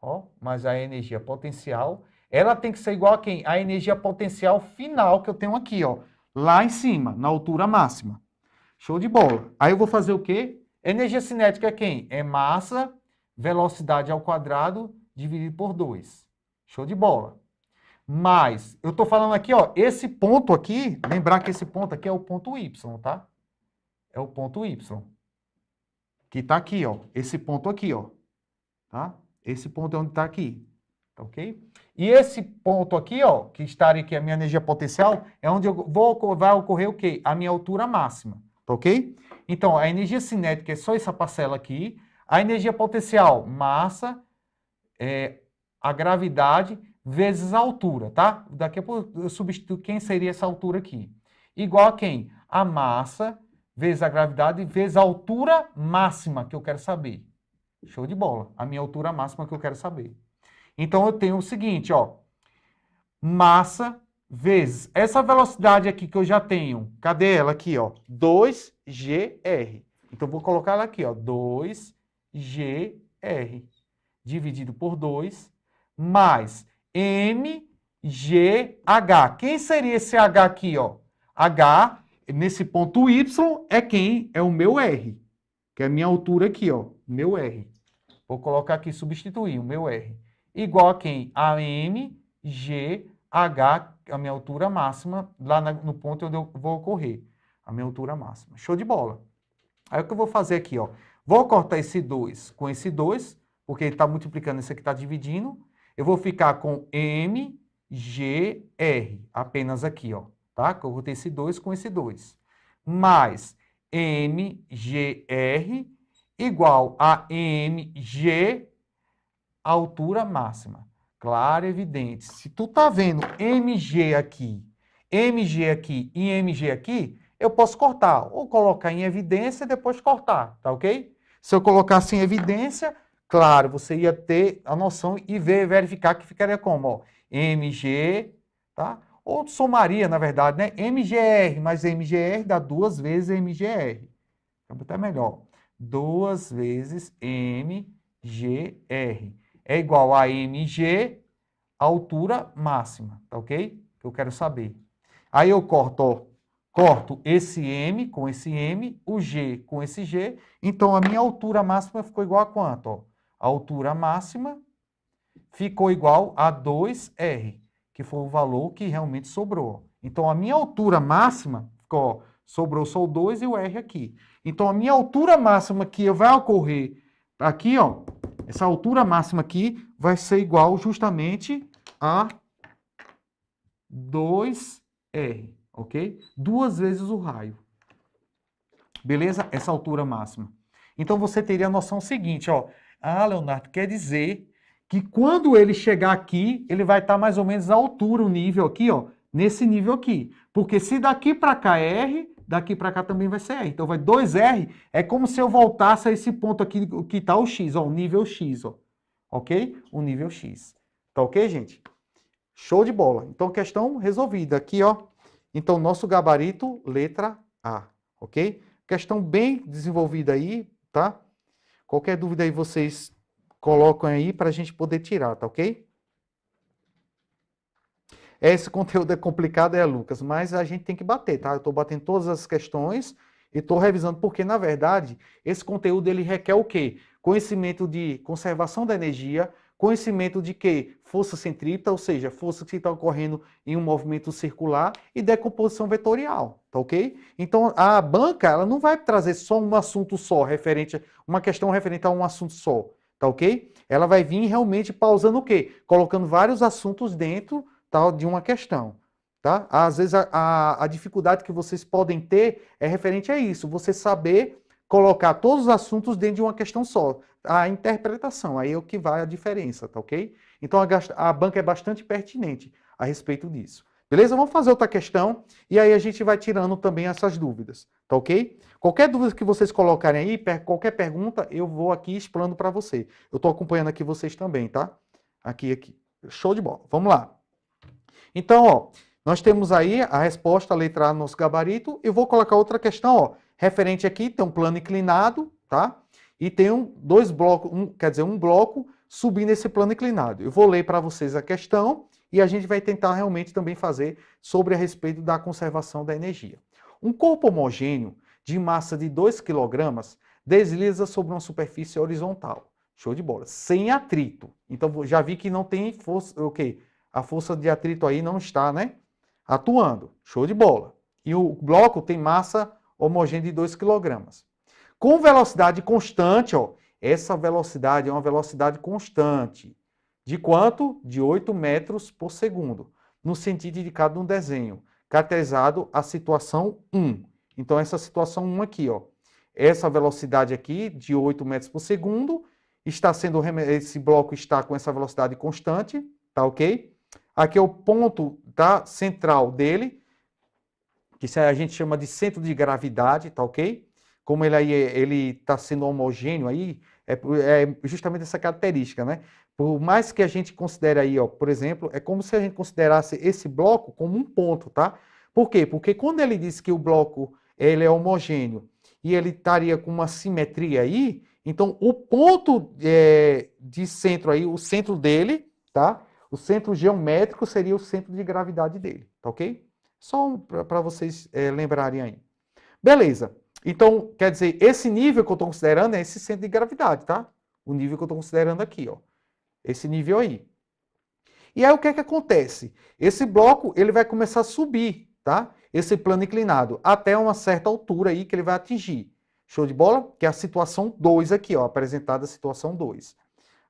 ó, mais a energia potencial, ela tem que ser igual a quem? A energia potencial final que eu tenho aqui, ó, lá em cima, na altura máxima. Show de bola. Aí eu vou fazer o quê? Energia cinética é quem? É massa, velocidade ao quadrado, dividido por 2. Show de bola. Mas, eu estou falando aqui, ó, esse ponto aqui, lembrar que esse ponto aqui é o ponto Y, tá? É o ponto Y. Que está aqui, ó. Esse ponto aqui, ó. Tá? Esse ponto é onde está aqui. Tá ok? E esse ponto aqui, ó, que estaria aqui a minha energia potencial, é onde vai ocorrer o quê? A minha altura máxima. Tá ok? Então, a energia cinética é só essa parcela aqui. A energia potencial, massa, a gravidade, vezes a altura, tá? Daqui a pouco eu substituo quem seria essa altura aqui. Igual a quem? A massa, vezes a gravidade, vezes a altura máxima que eu quero saber. Show de bola. A minha altura máxima que eu quero saber. Então, eu tenho o seguinte, ó. Massa vezes essa velocidade aqui que eu já tenho. Cadê ela aqui, ó? 2GR. Então, vou colocar ela aqui, ó. 2GR dividido por 2 mais MGH. Quem seria esse H aqui, ó? H, nesse ponto Y, é quem? É o meu R. Que é a minha altura aqui, ó. Meu R. Vou colocar aqui, substituir o meu R. Igual a quem? A MGH, a minha altura máxima, lá no ponto onde eu vou ocorrer. A minha altura máxima. Show de bola. Aí o que eu vou fazer aqui, ó. Vou cortar esse 2 com esse 2, porque ele está multiplicando, esse aqui está dividindo. Eu vou ficar com MGR, apenas aqui, ó. Tá? Que eu vou ter esse 2 com esse 2. Mais MGR igual a MG, altura máxima. Claro, evidente. Se tu tá vendo MG aqui e MG aqui, eu posso cortar. Ou colocar em evidência e depois cortar, tá ok? Se eu colocasse em evidência, claro, você ia ter a noção e verificar que ficaria como, ó, MG, tá? Ou somaria, na verdade, né? MGR, mas MGR dá 2 vezes MGR. Então, até melhor. 2 vezes MGR. É igual a MG, altura máxima, tá ok? Que eu quero saber. Aí eu corto, ó, corto esse M com esse M, o G com esse G. Então, a minha altura máxima ficou igual a quanto? Ó? A altura máxima ficou igual a 2R, que foi o valor que realmente sobrou. Então, a minha altura máxima ficou, ó, sobrou só o 2 e o R aqui. Então, a minha altura máxima que vai ocorrer aqui, ó, essa altura máxima aqui vai ser igual justamente a 2R, ok? 2 vezes o raio. Beleza? Essa altura máxima. Então, você teria a noção seguinte, ó. Ah, Leonardo, quer dizer que quando ele chegar aqui, ele vai estar mais ou menos à altura, o nível aqui, ó, nesse nível aqui. Porque se daqui para cá é R, daqui para cá também vai ser R. Então, vai 2R, é como se eu voltasse a esse ponto aqui que está o X, ó, o nível X, ó. Ok? O nível X. Tá ok, gente? Show de bola. Então, questão resolvida aqui, ó. Então, nosso gabarito, letra A, ok? Questão bem desenvolvida aí, tá? Qualquer dúvida aí vocês colocam aí para a gente poder tirar, tá ok? Esse conteúdo é complicado, Lucas, mas a gente tem que bater, tá? Eu estou batendo todas as questões Eu estou revisando porque, na verdade, esse conteúdo ele requer o quê? Conhecimento de conservação da energia, conhecimento de quê? Força centrípeta, ou seja, força que está ocorrendo em um movimento circular e decomposição vetorial, tá ok? Então, a banca, ela não vai trazer só um assunto só, uma questão referente a um assunto só, tá ok? Ela vai vir realmente pausando o quê? Colocando vários assuntos dentro, tá, de uma questão. Tá? Às vezes a dificuldade que vocês podem ter é referente a isso, você saber colocar todos os assuntos dentro de uma questão só. A interpretação, aí é o que vai a diferença, tá ok? Então a banca é bastante pertinente a respeito disso. Beleza? Vamos fazer outra questão e aí a gente vai tirando também essas dúvidas, tá ok? Qualquer dúvida que vocês colocarem aí, qualquer pergunta, eu vou aqui explanando para você. Eu estou acompanhando aqui vocês também, tá? Aqui. Show de bola. Vamos lá. Então, ó, nós temos aí a resposta, a letra A no nosso gabarito. Eu vou colocar outra questão, ó. Referente aqui, tem um plano inclinado, tá? E tem dois blocos, um bloco subindo esse plano inclinado. Eu vou ler para vocês a questão e a gente vai tentar realmente também fazer sobre a respeito da conservação da energia. Um corpo homogêneo de massa de 2 kg desliza sobre uma superfície horizontal. Show de bola. Sem atrito. Então, já vi que não tem força, ok? A força de atrito aí não está, né? Atuando. Show de bola. E o bloco tem massa homogênea de 2 kg. Com velocidade constante, ó, essa velocidade é uma velocidade constante. De quanto? De 8 metros por segundo, no sentido indicado no desenho, caracterizado a situação 1. Então, essa situação 1 aqui, ó, essa velocidade aqui, de 8 metros por segundo, esse bloco está com essa velocidade constante, tá ok? Aqui é o ponto central dele, que a gente chama de centro de gravidade, tá ok? Como ele está sendo homogêneo aí, é justamente essa característica, né? Por mais que a gente considere aí, ó, por exemplo, é como se a gente considerasse esse bloco como um ponto, tá? Por quê? Porque quando ele diz que o bloco ele é homogêneo e ele estaria com uma simetria aí, então o ponto de centro aí, o centro dele, tá? O centro geométrico seria o centro de gravidade dele, tá ok? Só para vocês lembrarem aí. Beleza. Então, quer dizer, esse nível que eu estou considerando é esse centro de gravidade, tá? O nível que eu estou considerando aqui, ó. Esse nível aí. E aí o que é que acontece? Esse bloco, ele vai começar a subir, tá? Esse plano inclinado, até uma certa altura aí que ele vai atingir. Show de bola? Que é a situação 2 aqui, ó, apresentada a situação 2.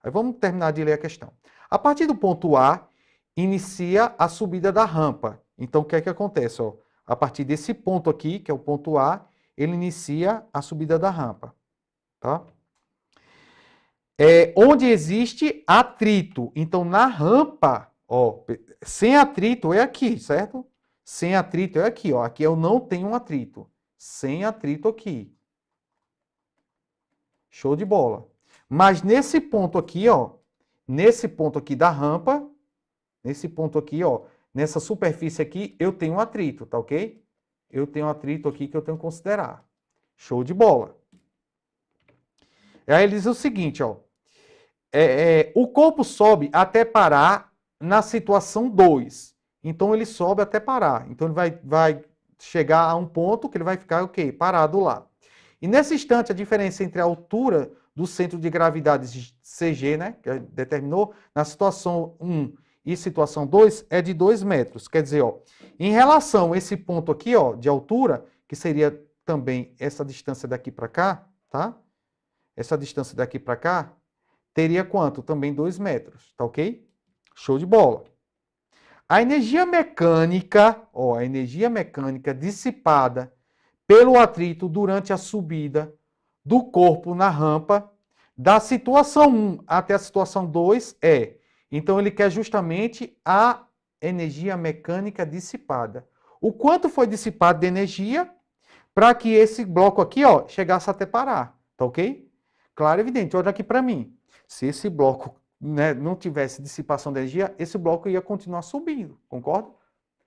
Aí vamos terminar de ler a questão. A partir do ponto A, inicia a subida da rampa. Então, o que é que acontece? Ó? A partir desse ponto aqui, que é o ponto A, ele inicia a subida da rampa. Tá? Onde existe atrito. Então, na rampa, ó, sem atrito é aqui, certo? Sem atrito é aqui. Ó. Aqui eu não tenho um atrito. Sem atrito aqui. Show de bola. Mas nesse ponto aqui, ó, nesse ponto aqui da rampa, nesse ponto aqui, ó, nessa superfície aqui, eu tenho um atrito, tá ok? Eu tenho um atrito aqui que eu tenho que considerar. Show de bola. Aí ele diz o seguinte, ó. O corpo sobe até parar na situação 2. Então, ele sobe até parar. Então, ele vai chegar a um ponto que ele vai ficar, o quê? Parado lá. E nesse instante, a diferença entre a altura do centro de gravidade CG, né, que determinou, na situação 1 e situação 2, é de 2 metros. Quer dizer, ó, em relação a esse ponto aqui, ó, de altura, que seria também essa distância daqui para cá, tá? Essa distância daqui para cá, teria quanto? Também 2 metros, tá ok? Show de bola. A energia mecânica, ó, a energia mecânica dissipada pelo atrito durante a subida do corpo na rampa, da situação 1 até a situação 2 então ele quer justamente a energia mecânica dissipada. O quanto foi dissipado de energia para que esse bloco aqui, ó, chegasse até parar, tá ok? Claro, evidente, olha aqui para mim. Se esse bloco, né, não tivesse dissipação de energia, esse bloco ia continuar subindo, concorda?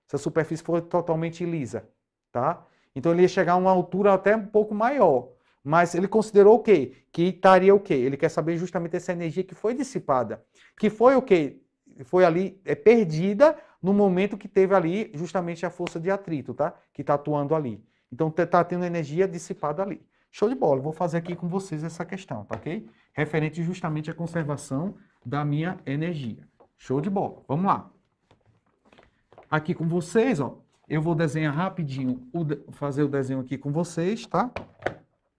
Se a superfície for totalmente lisa, tá? Então ele ia chegar a uma altura até um pouco maior. Mas ele considerou o quê? Que estaria o quê? Ele quer saber justamente essa energia que foi dissipada. Que foi o quê? Foi ali, perdida no momento que teve ali justamente a força de atrito, tá? Que está atuando ali. Então, está tendo energia dissipada ali. Show de bola. Eu vou fazer aqui com vocês essa questão, tá ok? Referente justamente à conservação da minha energia. Show de bola. Vamos lá. Aqui com vocês, ó, eu vou desenhar rapidinho, fazer o desenho aqui com vocês, tá?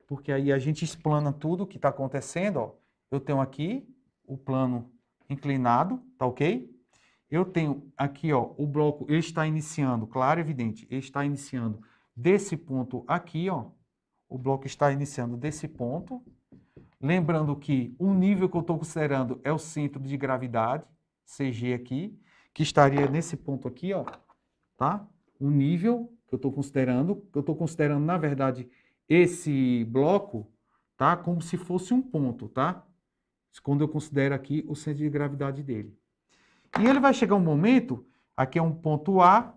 Porque aí a gente explana tudo o que está acontecendo, ó. Eu tenho aqui o plano inclinado, tá ok? Eu tenho aqui, ó, o bloco, ele está iniciando, claro e evidente, ele está iniciando desse ponto aqui, ó. O bloco está iniciando desse ponto. Lembrando que o nível que eu estou considerando é o centro de gravidade, CG aqui, que estaria nesse ponto aqui, ó, tá? O nível que eu estou considerando, na verdade, esse bloco, tá? Como se fosse um ponto, tá? Quando eu considero aqui o centro de gravidade dele. E ele vai chegar um momento, aqui é um ponto A,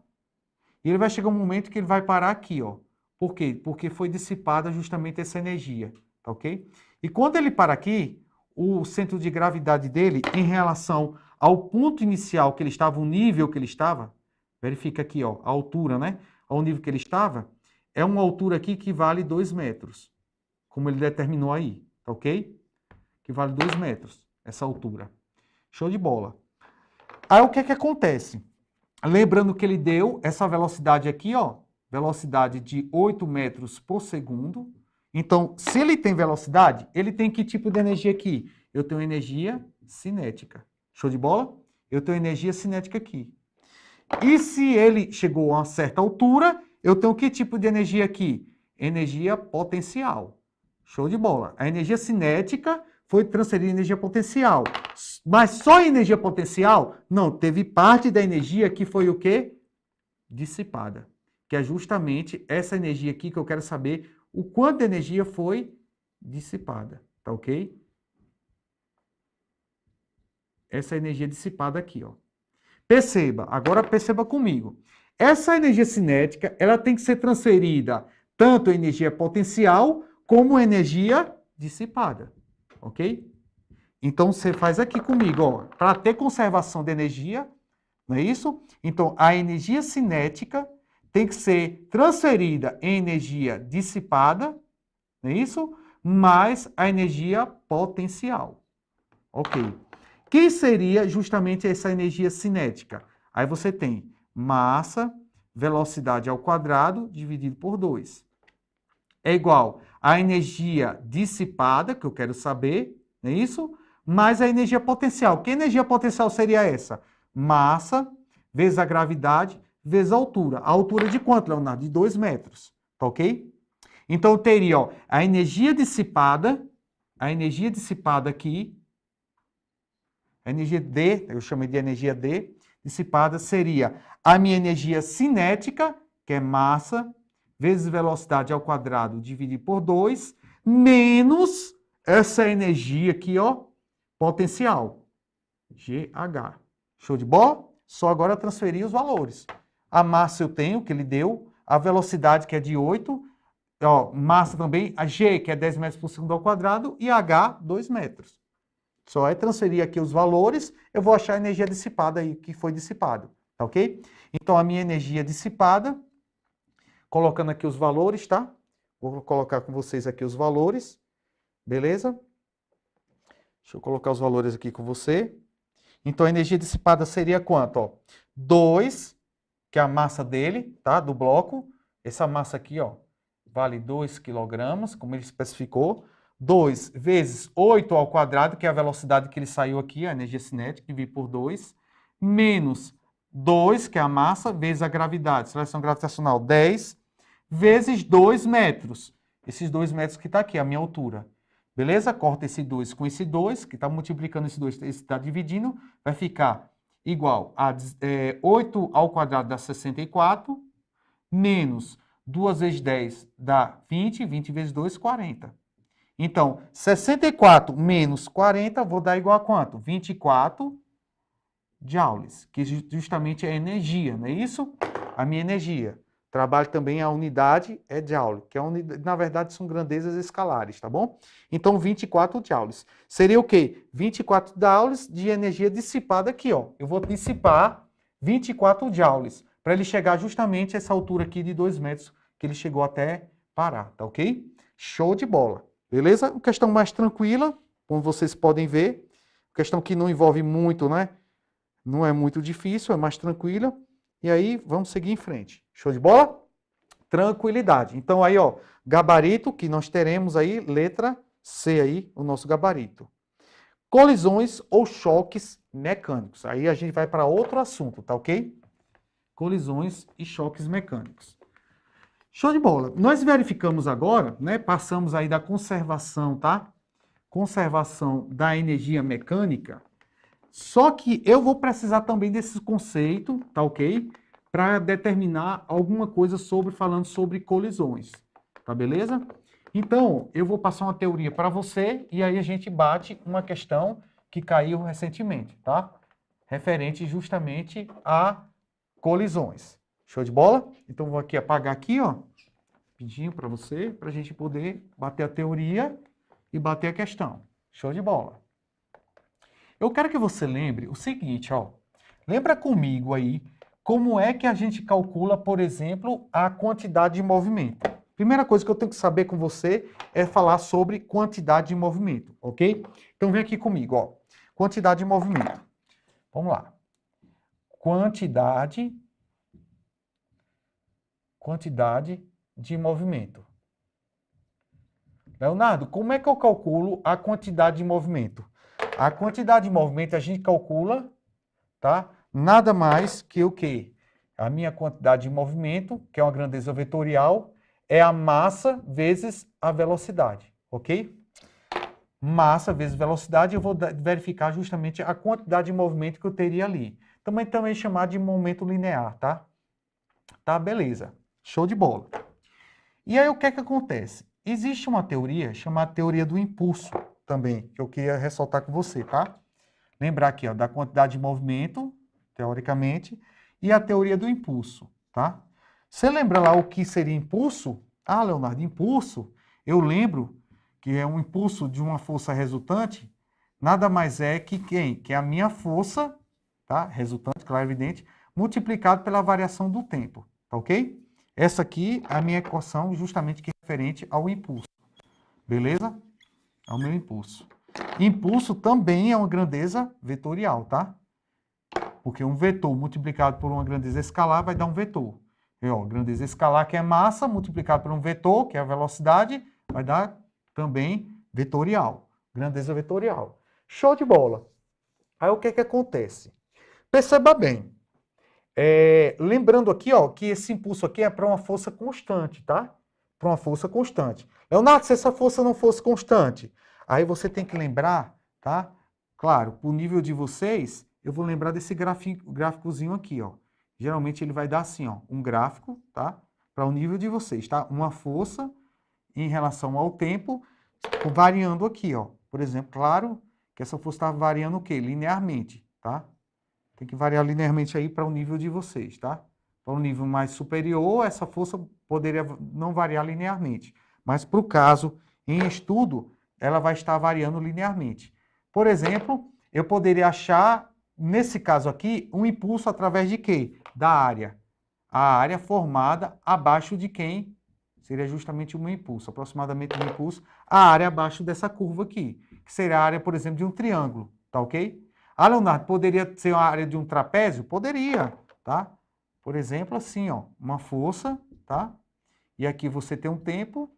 e ele vai chegar um momento que ele vai parar aqui, ó. Por quê? Porque foi dissipada justamente essa energia, tá ok? E quando ele para aqui, o centro de gravidade dele, em relação ao ponto inicial que ele estava, o nível que ele estava, verifica aqui, ó, a altura, né? Ao nível que ele estava, é uma altura aqui que vale 2 metros, como ele determinou aí, tá ok? Que vale 2 metros, essa altura. Show de bola. Aí o que é que acontece? Lembrando que ele deu essa velocidade aqui, ó, velocidade de 8 metros por segundo. Então, se ele tem velocidade, ele tem que tipo de energia aqui? Eu tenho energia cinética. Show de bola? Eu tenho energia cinética aqui. E se ele chegou a uma certa altura, eu tenho que tipo de energia aqui? Energia potencial. Show de bola. A energia cinética foi transferida em energia potencial. Mas só energia potencial? Não, teve parte da energia que foi o quê? Dissipada. Que é justamente essa energia aqui que eu quero saber o quanto de energia foi dissipada. Tá ok? Essa energia dissipada aqui, ó. Perceba, agora perceba comigo. Essa energia cinética, ela tem que ser transferida tanto energia potencial como energia dissipada. Ok? Então, você faz aqui comigo, ó, para ter conservação de energia, não é isso? Então, a energia cinética tem que ser transferida em energia dissipada, não é isso? Mais a energia potencial. Ok. Que seria justamente essa energia cinética? Aí você tem massa, velocidade ao quadrado, dividido por 2. É igual a energia dissipada, que eu quero saber, não é isso? Mais a energia potencial. Que energia potencial seria essa? Massa vezes a gravidade vezes a altura. A altura de quanto, Leonardo? De 2 metros. Tá ok? Então, eu teria, ó, a energia dissipada aqui, a energia D, eu chamei de energia D, dissipada seria a minha energia cinética, que é massa, vezes velocidade ao quadrado dividido por 2, menos essa energia aqui, ó, potencial, GH. Show de bola? Só agora transferir os valores. A massa eu tenho, que ele deu, a velocidade, que é de 8, ó, massa também, a G, que é 10 metros por segundo ao quadrado, e H, 2 metros. Só é transferir aqui os valores, eu vou achar a energia dissipada aí, que foi dissipada, tá ok? Então, a minha energia dissipada, colocando aqui os valores, tá? Vou colocar com vocês aqui os valores, beleza? Deixa eu colocar os valores aqui com você. Então, a energia dissipada seria quanto? Ó, 2, que é a massa dele, tá? Do bloco. Essa massa aqui, ó, vale 2 kg, como ele especificou. 2 vezes 8 ao quadrado, que é a velocidade que ele saiu aqui, a energia cinética, dividido por 2, menos 2, que é a massa, vezes a gravidade, seleção gravitacional, 10, vezes 2 metros. Esses 2 metros que está aqui, a minha altura. Beleza? Corta esse 2 com esse 2, que está multiplicando esse 2, esse está dividindo, vai ficar igual a 8 ao quadrado dá 64, menos 2 vezes 10 dá 20, 20 vezes 2, 40. Então, 64 menos 40, vou dar igual a quanto? 24 joules, que justamente é energia, não é isso? A minha energia. Trabalho também a unidade é joule, que é na verdade são grandezas escalares, tá bom? Então, 24 joules. Seria o quê? 24 joules de energia dissipada aqui, ó. Eu vou dissipar 24 joules, para ele chegar justamente a essa altura aqui de 2 metros que ele chegou até parar, tá ok? Show de bola, beleza? Uma questão mais tranquila, como vocês podem ver, questão que não envolve muito, né? Não é muito difícil, é mais tranquila. E aí, vamos seguir em frente. Show de bola? Tranquilidade. Então aí, ó, gabarito que nós teremos aí, letra C aí, o nosso gabarito. Colisões ou choques mecânicos. Aí a gente vai para outro assunto, tá ok? Colisões e choques mecânicos. Show de bola. Nós verificamos agora, né? Passamos aí da conservação, tá? Conservação da energia mecânica. Só que eu vou precisar também desse conceito, tá ok? Para determinar alguma coisa falando sobre colisões, tá beleza? Então, eu vou passar uma teoria para você e aí a gente bate uma questão que caiu recentemente, tá? Referente justamente a colisões. Show de bola? Então, vou aqui apagar aqui, ó, rapidinho para você, para a gente poder bater a teoria e bater a questão. Show de bola. Eu quero que você lembre o seguinte, ó. Lembra comigo aí como é que a gente calcula, por exemplo, a quantidade de movimento. Primeira coisa que eu tenho que saber com você é falar sobre quantidade de movimento, ok? Então vem aqui comigo, ó. Quantidade de movimento. Vamos lá. Quantidade de movimento. Leonardo, como é que eu calculo a quantidade de movimento? A quantidade de movimento a gente calcula, tá? Nada mais que o quê? A minha quantidade de movimento, que é uma grandeza vetorial, é a massa vezes a velocidade, ok? Massa vezes velocidade, eu vou verificar justamente a quantidade de movimento que eu teria ali. Também chamar de momento linear, tá? Tá, beleza. Show de bola. E aí o que é que acontece? Existe uma teoria chamada teoria do impulso também, que eu queria ressaltar com você, tá? Lembrar aqui, ó, da quantidade de movimento, teoricamente, e a teoria do impulso, tá? Você lembra lá o que seria impulso? Ah, Leonardo, impulso, eu lembro que é um impulso de uma força resultante, nada mais é que quem? Que é a minha força, tá? Resultante, claro, evidente, multiplicado pela variação do tempo, tá ok? Essa aqui é a minha equação justamente que é referente ao impulso, beleza? Ao meu impulso. Impulso também é uma grandeza vetorial, tá? Porque um vetor multiplicado por uma grandeza escalar vai dar um vetor. E, ó, grandeza escalar, que é massa, multiplicado por um vetor, que é a velocidade, vai dar também vetorial. Grandeza vetorial. Show de bola. Aí o que é que acontece? Perceba bem. Lembrando aqui, ó, que esse impulso aqui é para uma força constante, tá? Para uma força constante. Leonardo, se essa força não fosse constante, aí você tem que lembrar, tá? Claro, para o nível de vocês, eu vou lembrar desse gráficozinho aqui, ó. Geralmente ele vai dar assim, ó, um gráfico, tá? Para o nível de vocês, tá? Uma força em relação ao tempo, variando aqui, ó. Por exemplo, claro que essa força está variando o quê? Linearmente, tá? Tem que variar linearmente aí para o nível de vocês, tá? Para um nível mais superior, essa força poderia não variar linearmente. Mas para o caso em estudo, ela vai estar variando linearmente. Por exemplo, eu poderia achar, nesse caso aqui, um impulso através de quê? Da área. A área formada abaixo de quem? Seria justamente o meu impulso, aproximadamente o meu impulso, a área abaixo dessa curva aqui, que seria a área, por exemplo, de um triângulo, tá ok? Ah, Leonardo, poderia ser a área de um trapézio? Poderia, tá? Por exemplo, assim, ó, uma força, tá? E aqui você tem um tempo,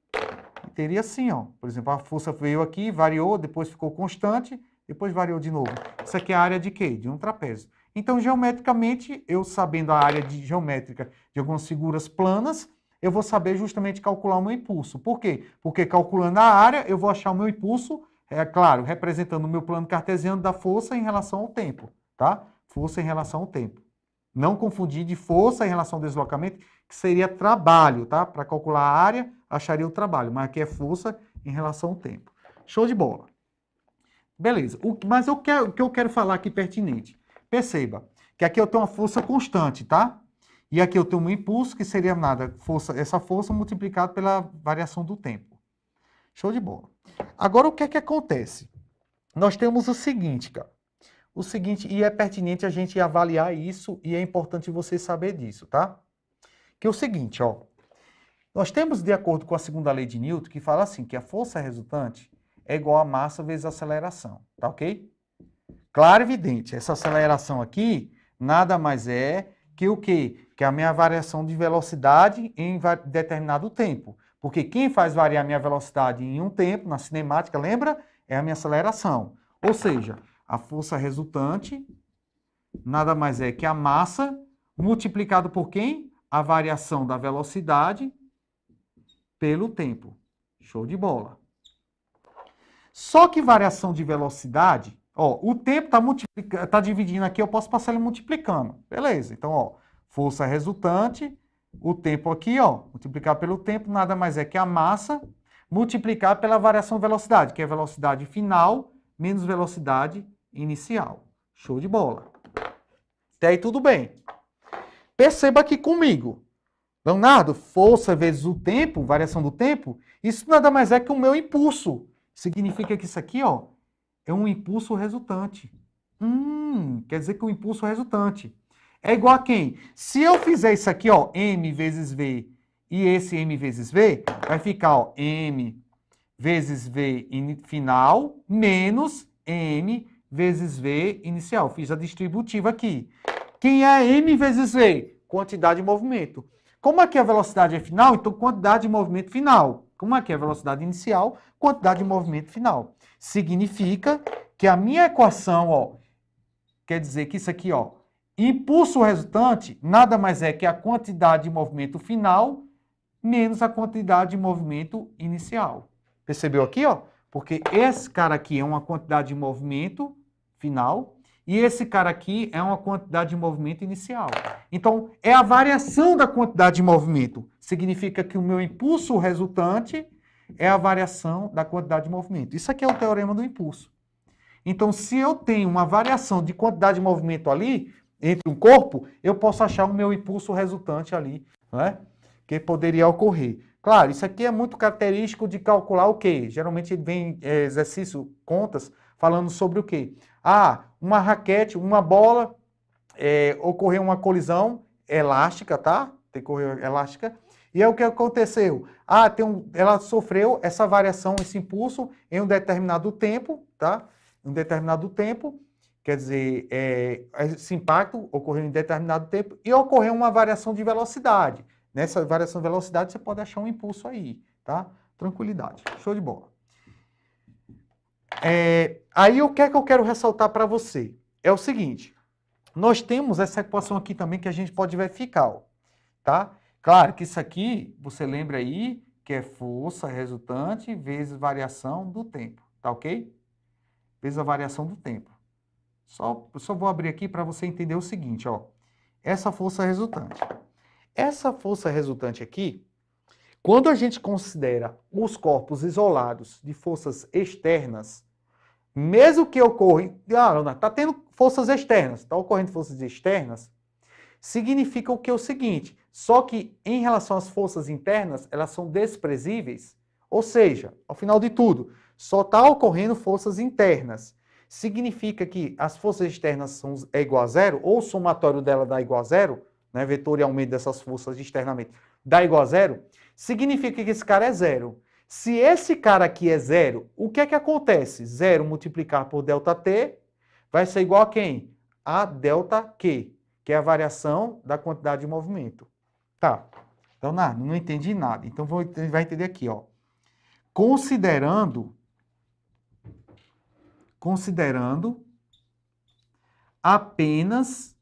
e teria assim, ó, por exemplo, a força veio aqui, variou, depois ficou constante, depois variou de novo. Isso aqui é a área de quê? De um trapézio. Então, geometricamente, eu sabendo a área geométrica de algumas figuras planas, eu vou saber justamente calcular o meu impulso. Por quê? Porque calculando a área, eu vou achar o meu impulso, claro, representando o meu plano cartesiano da força em relação ao tempo, tá? Força em relação ao tempo. Não confundir de força em relação ao deslocamento, que seria trabalho, tá? Para calcular a área, acharia o trabalho, mas aqui é força em relação ao tempo. Show de bola. Beleza, mas o que eu quero falar aqui pertinente? Perceba que aqui eu tenho uma força constante, tá? E aqui eu tenho um impulso, que seria nada, essa força multiplicada pela variação do tempo. Show de bola. Agora, o que é que acontece? Nós temos o seguinte, cara. O seguinte, e é pertinente a gente avaliar isso, e é importante você saber disso, tá? Que é o seguinte, ó. Nós temos, de acordo com a segunda lei de Newton, que fala assim, que a força resultante é igual a massa vezes a aceleração, tá ok? Claro e evidente, essa aceleração aqui nada mais é que o quê? Que a minha variação de velocidade em determinado tempo. Porque quem faz variar a minha velocidade em um tempo, na cinemática, lembra? É a minha aceleração. Ou seja, a força resultante nada mais é que a massa multiplicado por quem? A variação da velocidade pelo tempo. Show de bola. Só que variação de velocidade, ó, o tempo tá dividindo aqui, eu posso passar ele multiplicando. Beleza, então, ó, força resultante, o tempo aqui, ó, multiplicar pelo tempo, nada mais é que a massa multiplicar pela variação de velocidade, que é velocidade final menos velocidade inicial. Show de bola. Até aí tudo bem. Perceba aqui comigo. Leonardo, força vezes o tempo, variação do tempo, isso nada mais é que o meu impulso. Significa que isso aqui, ó, é um impulso resultante. Quer dizer que o impulso resultante é igual a quem? Se eu fizer isso aqui, ó, m vezes v, e esse m vezes v, vai ficar, ó, m vezes v final menos m vezes v inicial. Fiz a distributiva aqui. Quem é m vezes v? Quantidade de movimento. Como aqui a velocidade é final, então quantidade de movimento final. Como aqui a velocidade inicial, quantidade de movimento final. Significa que a minha equação, ó, quer dizer que isso aqui, ó, impulso resultante nada mais é que a quantidade de movimento final menos a quantidade de movimento inicial. Percebeu aqui, ó? Porque esse cara aqui é uma quantidade de movimento final e esse cara aqui é uma quantidade de movimento inicial. Então, é a variação da quantidade de movimento. Significa que o meu impulso resultante é a variação da quantidade de movimento. Isso aqui é o teorema do impulso. Então, se eu tenho uma variação de quantidade de movimento ali, entre um corpo, eu posso achar o meu impulso resultante ali, né? Que poderia ocorrer. Claro, isso aqui é muito característico de calcular o quê? Geralmente ele vem exercício, contas, falando sobre o quê? Ah, uma raquete, uma bola, ocorreu uma colisão elástica, tá? Ocorreu elástica. E aí o que aconteceu? Ah, ela sofreu essa variação, esse impulso em um determinado tempo, tá? Em um determinado tempo, quer dizer, esse impacto ocorreu em determinado tempo e ocorreu uma variação de velocidade. Nessa variação de velocidade você pode achar um impulso aí, tá? Tranquilidade. Show de bola. Aí o que é que eu quero ressaltar para você? É o seguinte, nós temos essa equação aqui também que a gente pode verificar, ó, tá? Claro que isso aqui, você lembra aí, que é força resultante vezes variação do tempo, tá ok? Vezes a variação do tempo. Só vou abrir aqui para você entender o seguinte, ó. Essa força resultante. Essa força resultante aqui, quando a gente considera os corpos isolados de forças externas, mesmo que ocorram, está tendo forças externas, está ocorrendo forças externas, significa o que é o seguinte, só que em relação às forças internas, elas são desprezíveis, ou seja, ao final de tudo, só está ocorrendo forças internas. Significa que as forças externas é igual a zero, ou o somatório dela dá igual a zero, né, vetorialmente dessas forças externamente, dá igual a zero, significa que esse cara é zero. Se esse cara aqui é zero, o que é que acontece? Zero multiplicar por ΔT vai ser igual a quem? A ΔQ, que é a variação da quantidade de movimento. Tá. Então, não entendi nada. Então, vai entender aqui, ó. Considerando apenas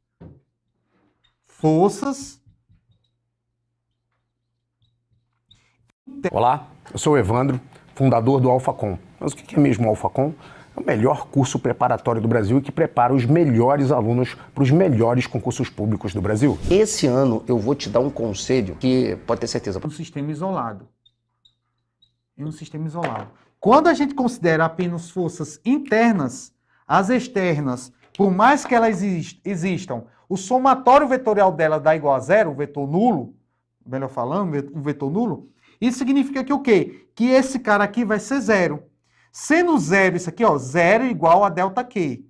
forças. Olá, eu sou o Evandro, fundador do AlphaCom. Mas o que é mesmo o AlphaCom? É o melhor curso preparatório do Brasil e que prepara os melhores alunos para os melhores concursos públicos do Brasil. Esse ano eu vou te dar um conselho que pode ter certeza. Um sistema isolado. Em um sistema isolado. Quando a gente considera apenas forças internas, as externas, por mais que elas existam, o somatório vetorial dela dá igual a zero, o vetor nulo, melhor falando, um vetor nulo, isso significa que o quê? Que esse cara aqui vai ser zero. Sendo zero, isso aqui, ó, zero igual a ΔQ.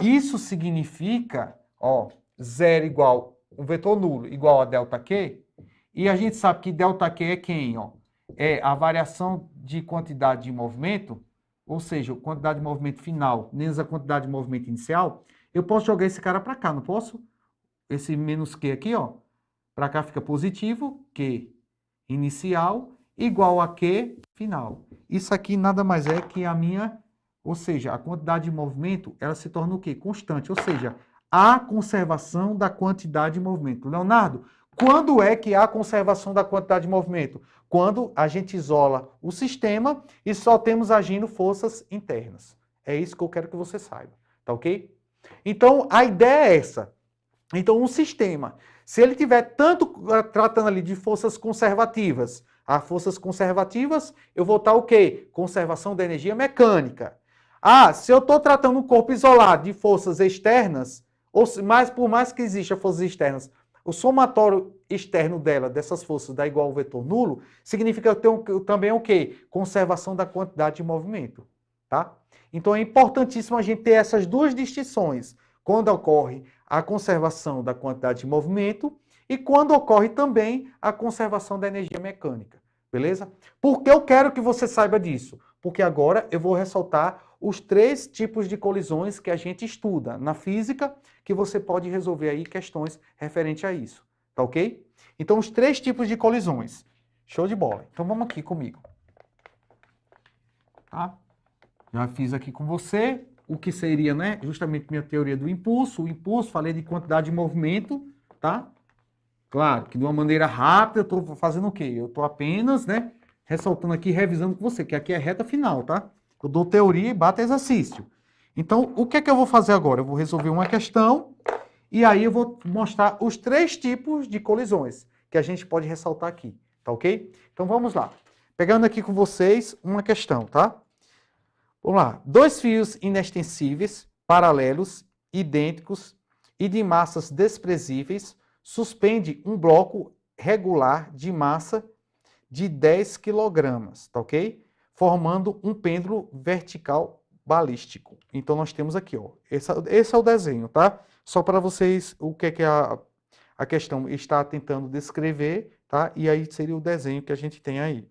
Isso significa, ó, zero igual, um vetor nulo igual a ΔQ, E a gente sabe que ΔQ é quem? Ó? É a variação de quantidade de movimento, ou seja, a quantidade de movimento final menos a quantidade de movimento inicial. Eu posso jogar esse cara para cá, não posso? Esse menos Q aqui, ó. Para cá fica positivo, Q inicial, igual a Q final. Isso aqui nada mais é que a minha, ou seja, a quantidade de movimento, ela se torna o quê? Constante, ou seja, a conservação da quantidade de movimento. Leonardo, quando é que há conservação da quantidade de movimento? Quando a gente isola o sistema e só temos agindo forças internas. É isso que eu quero que você saiba, tá ok? Então, a ideia é essa. Então, um sistema, se ele tiver tanto tratando ali de forças conservativas, as forças conservativas, eu vou estar o quê? Conservação da energia mecânica. Ah, se eu estou tratando um corpo isolado de forças externas, por mais que exista forças externas, o somatório externo dela, dessas forças, dá igual ao vetor nulo, significa que eu tenho também o quê? Conservação da quantidade de movimento, tá? Então é importantíssimo a gente ter essas duas distinções, quando ocorre a conservação da quantidade de movimento e quando ocorre também a conservação da energia mecânica, beleza? Por que eu quero que você saiba disso? Porque agora eu vou ressaltar os 3 tipos de colisões que a gente estuda na física, que você pode resolver aí questões referentes a isso, tá ok? Então, os 3 tipos de colisões. Show de bola. Então, vamos aqui comigo. Tá? Já fiz aqui com você o que seria, né, justamente minha teoria do impulso. O impulso, falei de quantidade de movimento, tá? Claro que de uma maneira rápida eu estou fazendo o quê? Eu estou apenas, né, ressaltando aqui, revisando com você, que aqui é reta final, tá? Eu dou teoria e bato exercício. Então, o que é que eu vou fazer agora? Eu vou resolver uma questão e aí eu vou mostrar os 3 tipos de colisões que a gente pode ressaltar aqui, tá ok? Então, vamos lá. Pegando aqui com vocês uma questão, tá? Vamos lá. 2 fios inextensíveis, paralelos, idênticos e de massas desprezíveis suspende um bloco regular de massa de 10 kg, tá ok? Formando um pêndulo vertical balístico. Então, nós temos aqui, ó, esse é o desenho, tá? Só para vocês, o que é que a questão está tentando descrever, tá? E aí seria o desenho que a gente tem aí.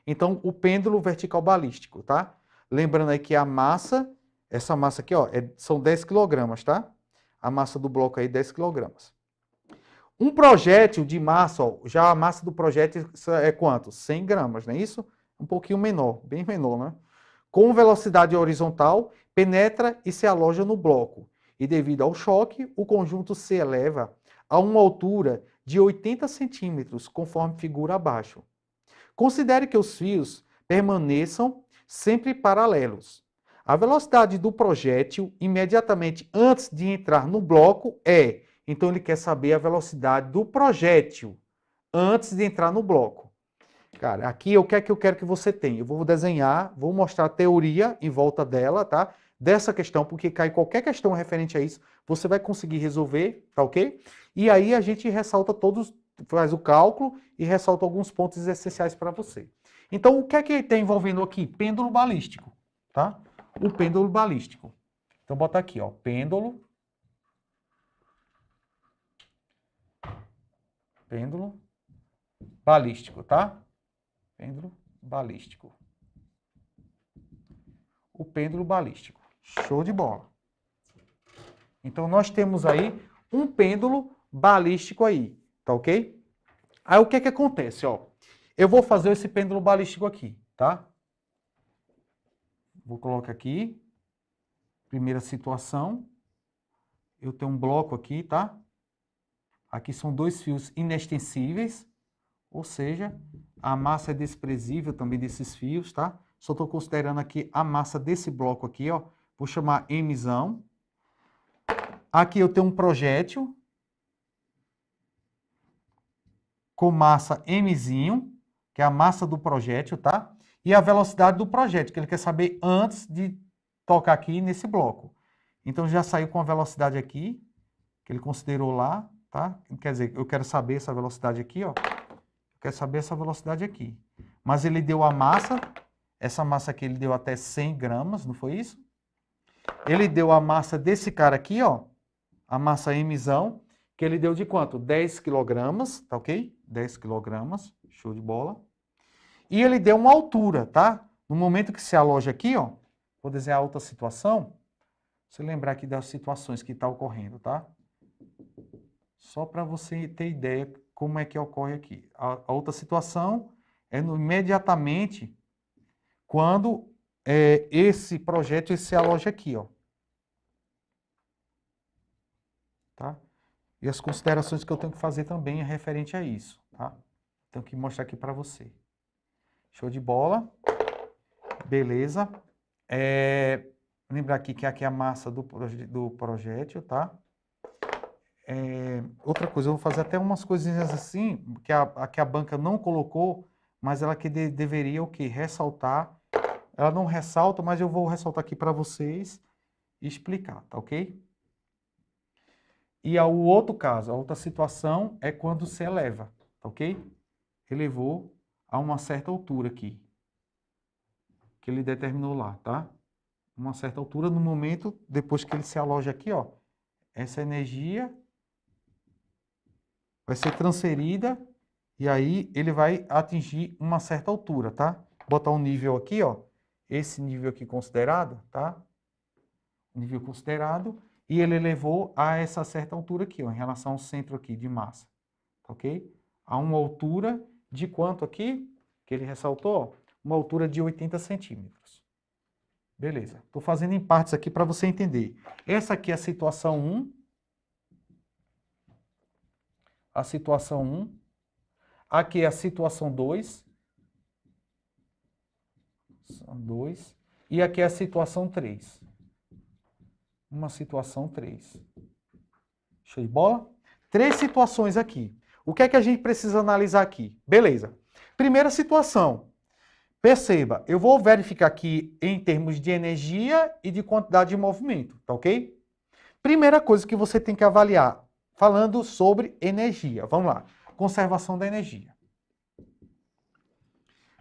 Então, o pêndulo vertical balístico, tá? Lembrando aí que a massa, essa massa aqui, ó, são 10 kg, tá? A massa do bloco aí, 10 kg. Um projétil de massa, ó, já a massa do projétil é quanto? 100 gramas, não é isso? Um pouquinho menor, bem menor, né? Com velocidade horizontal, penetra e se aloja no bloco. E devido ao choque, o conjunto se eleva a uma altura de 80 centímetros, conforme figura abaixo. Considere que os fios permaneçam sempre paralelos. A velocidade do projétil imediatamente antes de entrar no bloco é... Então, ele quer saber a velocidade do projétil antes de entrar no bloco. Cara, aqui o que é que eu quero que você tenha? Eu vou desenhar, vou mostrar a teoria em volta dela, tá? Dessa questão, porque cai qualquer questão referente a isso, você vai conseguir resolver, tá ok? E aí a gente ressalta todos, faz o cálculo e ressalta alguns pontos essenciais para você. Então, o que é que está envolvendo aqui? Pêndulo balístico, tá? O pêndulo balístico. Então, bota aqui, ó, pêndulo balístico, tá? Pêndulo balístico. O pêndulo balístico. Show de bola. Então, nós temos aí um pêndulo balístico aí, tá ok? Aí, o que é que acontece, ó? Eu vou fazer esse pêndulo balístico aqui, tá? Vou colocar aqui. Primeira situação. Eu tenho um bloco aqui, tá? Aqui são 2 fios inextensíveis, ou seja, a massa é desprezível também desses fios, tá? Só estou considerando aqui a massa desse bloco aqui, ó. Vou chamar Mzão. Aqui eu tenho um projétil com massa Mzinho, que é a massa do projétil, tá? E a velocidade do projétil, que ele quer saber antes de tocar aqui nesse bloco. Então, já saiu com a velocidade aqui, que ele considerou lá, tá? Quer dizer, eu quero saber essa velocidade aqui, ó. Eu quero saber essa velocidade aqui. Mas ele deu a massa, essa massa aqui ele deu até 100 gramas, não foi isso? Ele deu a massa desse cara aqui, ó. A massa Mzão, que ele deu de quanto? 10 quilogramas, tá ok? 10 quilogramas, show de bola. E ele deu uma altura, tá? No momento que se aloja aqui, ó, vou desenhar outra situação, você lembrar aqui das situações que está ocorrendo, tá? Só para você ter ideia como é que ocorre aqui. A outra situação é imediatamente quando esse projétil se aloja aqui, ó. Tá? E as considerações que eu tenho que fazer também é referente a isso, tá? Tenho que mostrar aqui para você. Show de bola. Beleza. Lembrar aqui que aqui é a massa do projétil, tá? Outra coisa, eu vou fazer até umas coisinhas assim, que a banca não colocou, mas ela que deveria o quê? Ressaltar. Ela não ressalta, mas eu vou ressaltar aqui para vocês e explicar, tá ok? E o outro caso, a outra situação é quando se eleva, tá ok? Elevou a uma certa altura aqui, que ele determinou lá, tá? Uma certa altura no momento, depois que ele se aloja aqui, ó, essa energia vai ser transferida e aí ele vai atingir uma certa altura, tá? Vou botar um nível aqui, ó, esse nível aqui considerado, tá? Nível considerado. E ele elevou a essa certa altura aqui, ó, em relação ao centro aqui de massa, tá ok? A uma altura de quanto aqui? Que ele ressaltou? Uma altura de 80 centímetros. Beleza. Estou fazendo em partes aqui para você entender. Essa aqui é a situação 1. A situação 1. Aqui é a situação 2. 2. E aqui é a situação 3. Uma situação 3. Show de bola? 3 situações aqui. O que é que a gente precisa analisar aqui? Beleza. Primeira situação. Perceba, eu vou verificar aqui em termos de energia e de quantidade de movimento, tá ok? Primeira coisa que você tem que avaliar, falando sobre energia. Vamos lá. Conservação da energia.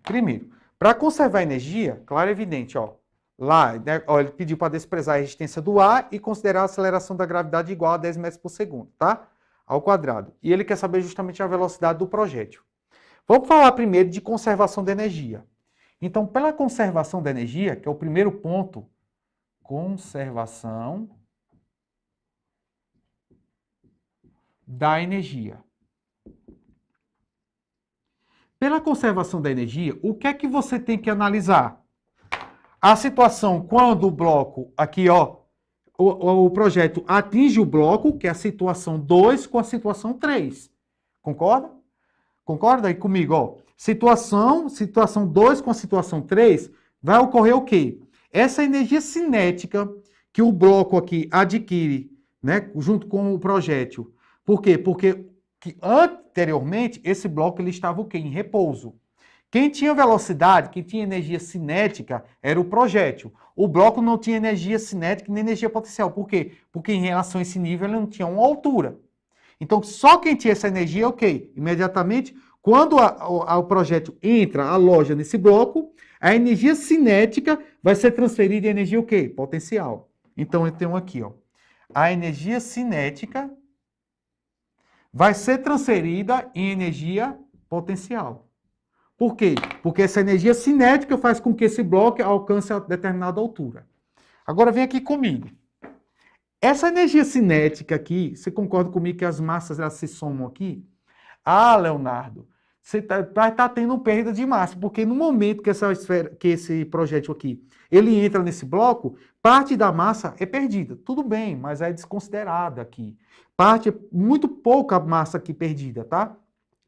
Primeiro, para conservar energia, claro e evidente, ó. Lá, né, ó, ele pediu para desprezar a resistência do ar e considerar a aceleração da gravidade igual a 10 metros por segundo, tá? Ao quadrado. E ele quer saber justamente a velocidade do projétil. Vamos falar primeiro de conservação da energia. Então, pela conservação da energia, que é o primeiro ponto, conservação da energia. Pela conservação da energia, o que é que você tem que analisar? A situação quando o bloco, aqui ó, o projeto atinge o bloco, que é a situação 2 com a situação 3. Concorda? Concorda aí comigo? Ó? Situação 2 com a situação 3, vai ocorrer o quê? Essa energia cinética que o bloco aqui adquire, né, junto com o projétil. Por quê? Porque anteriormente esse bloco ele estava o quê? Em repouso. Quem tinha velocidade, quem tinha energia cinética, era o projétil. O bloco não tinha energia cinética nem energia potencial. Por quê? Porque em relação a esse nível ele não tinha uma altura. Então, só quem tinha essa energia, ok. Imediatamente, quando o projétil entra, aloja nesse bloco, a energia cinética vai ser transferida em energia o quê? Potencial. Então, eu tenho aqui, ó. A energia cinética vai ser transferida em energia potencial. Por quê? Porque essa energia cinética faz com que esse bloco alcance a determinada altura. Agora vem aqui comigo. Essa energia cinética aqui, você concorda comigo que as massas elas se somam aqui? Ah, Leonardo, você vai estar tendo perda de massa, porque no momento que esse projétil aqui, ele entra nesse bloco, parte da massa é perdida. Tudo bem, mas é desconsiderada aqui. Muito pouca massa aqui perdida, tá?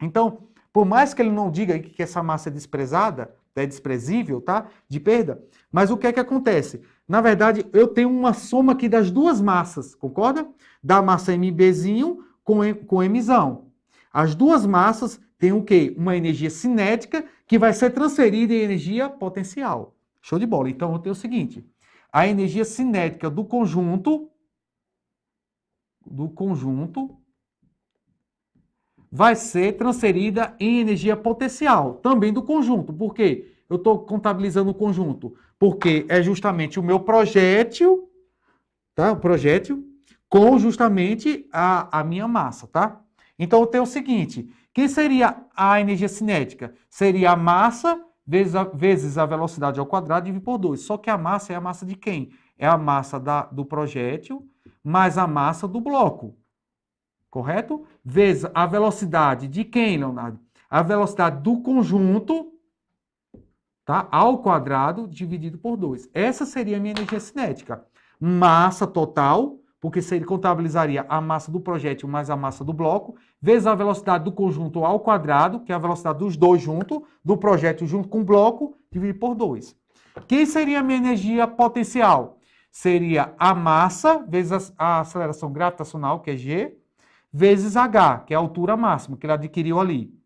Então, por mais que ele não diga que essa massa é desprezada, é desprezível, tá? De perda, mas o que é que acontece? Na verdade, eu tenho uma soma aqui das duas massas, concorda? Da massa MBzinho com Mzão. As duas massas têm o quê? Uma energia cinética que vai ser transferida em energia potencial. Show de bola. Então, eu tenho o seguinte, a energia cinética do conjunto vai ser transferida em energia potencial, também do conjunto. Por quê? Eu estou contabilizando o conjunto, porque é justamente o meu projétil, tá? O projétil com justamente a minha massa, tá? Então eu tenho o seguinte, que seria a energia cinética? Seria a massa vezes a velocidade ao quadrado dividido por 2. Só que a massa é a massa de quem? É a massa do projétil mais a massa do bloco. Correto? Vezes a velocidade de quem, Leonardo? A velocidade do conjunto, tá? Ao quadrado dividido por 2. Essa seria a minha energia cinética. Massa total, porque ele contabilizaria a massa do projétil mais a massa do bloco, vezes a velocidade do conjunto ao quadrado, que é a velocidade dos dois juntos, do projétil junto com o bloco, dividido por 2. Quem seria a minha energia potencial? Seria a massa vezes a aceleração gravitacional, que é G, vezes H, que é a altura máxima que ele adquiriu ali.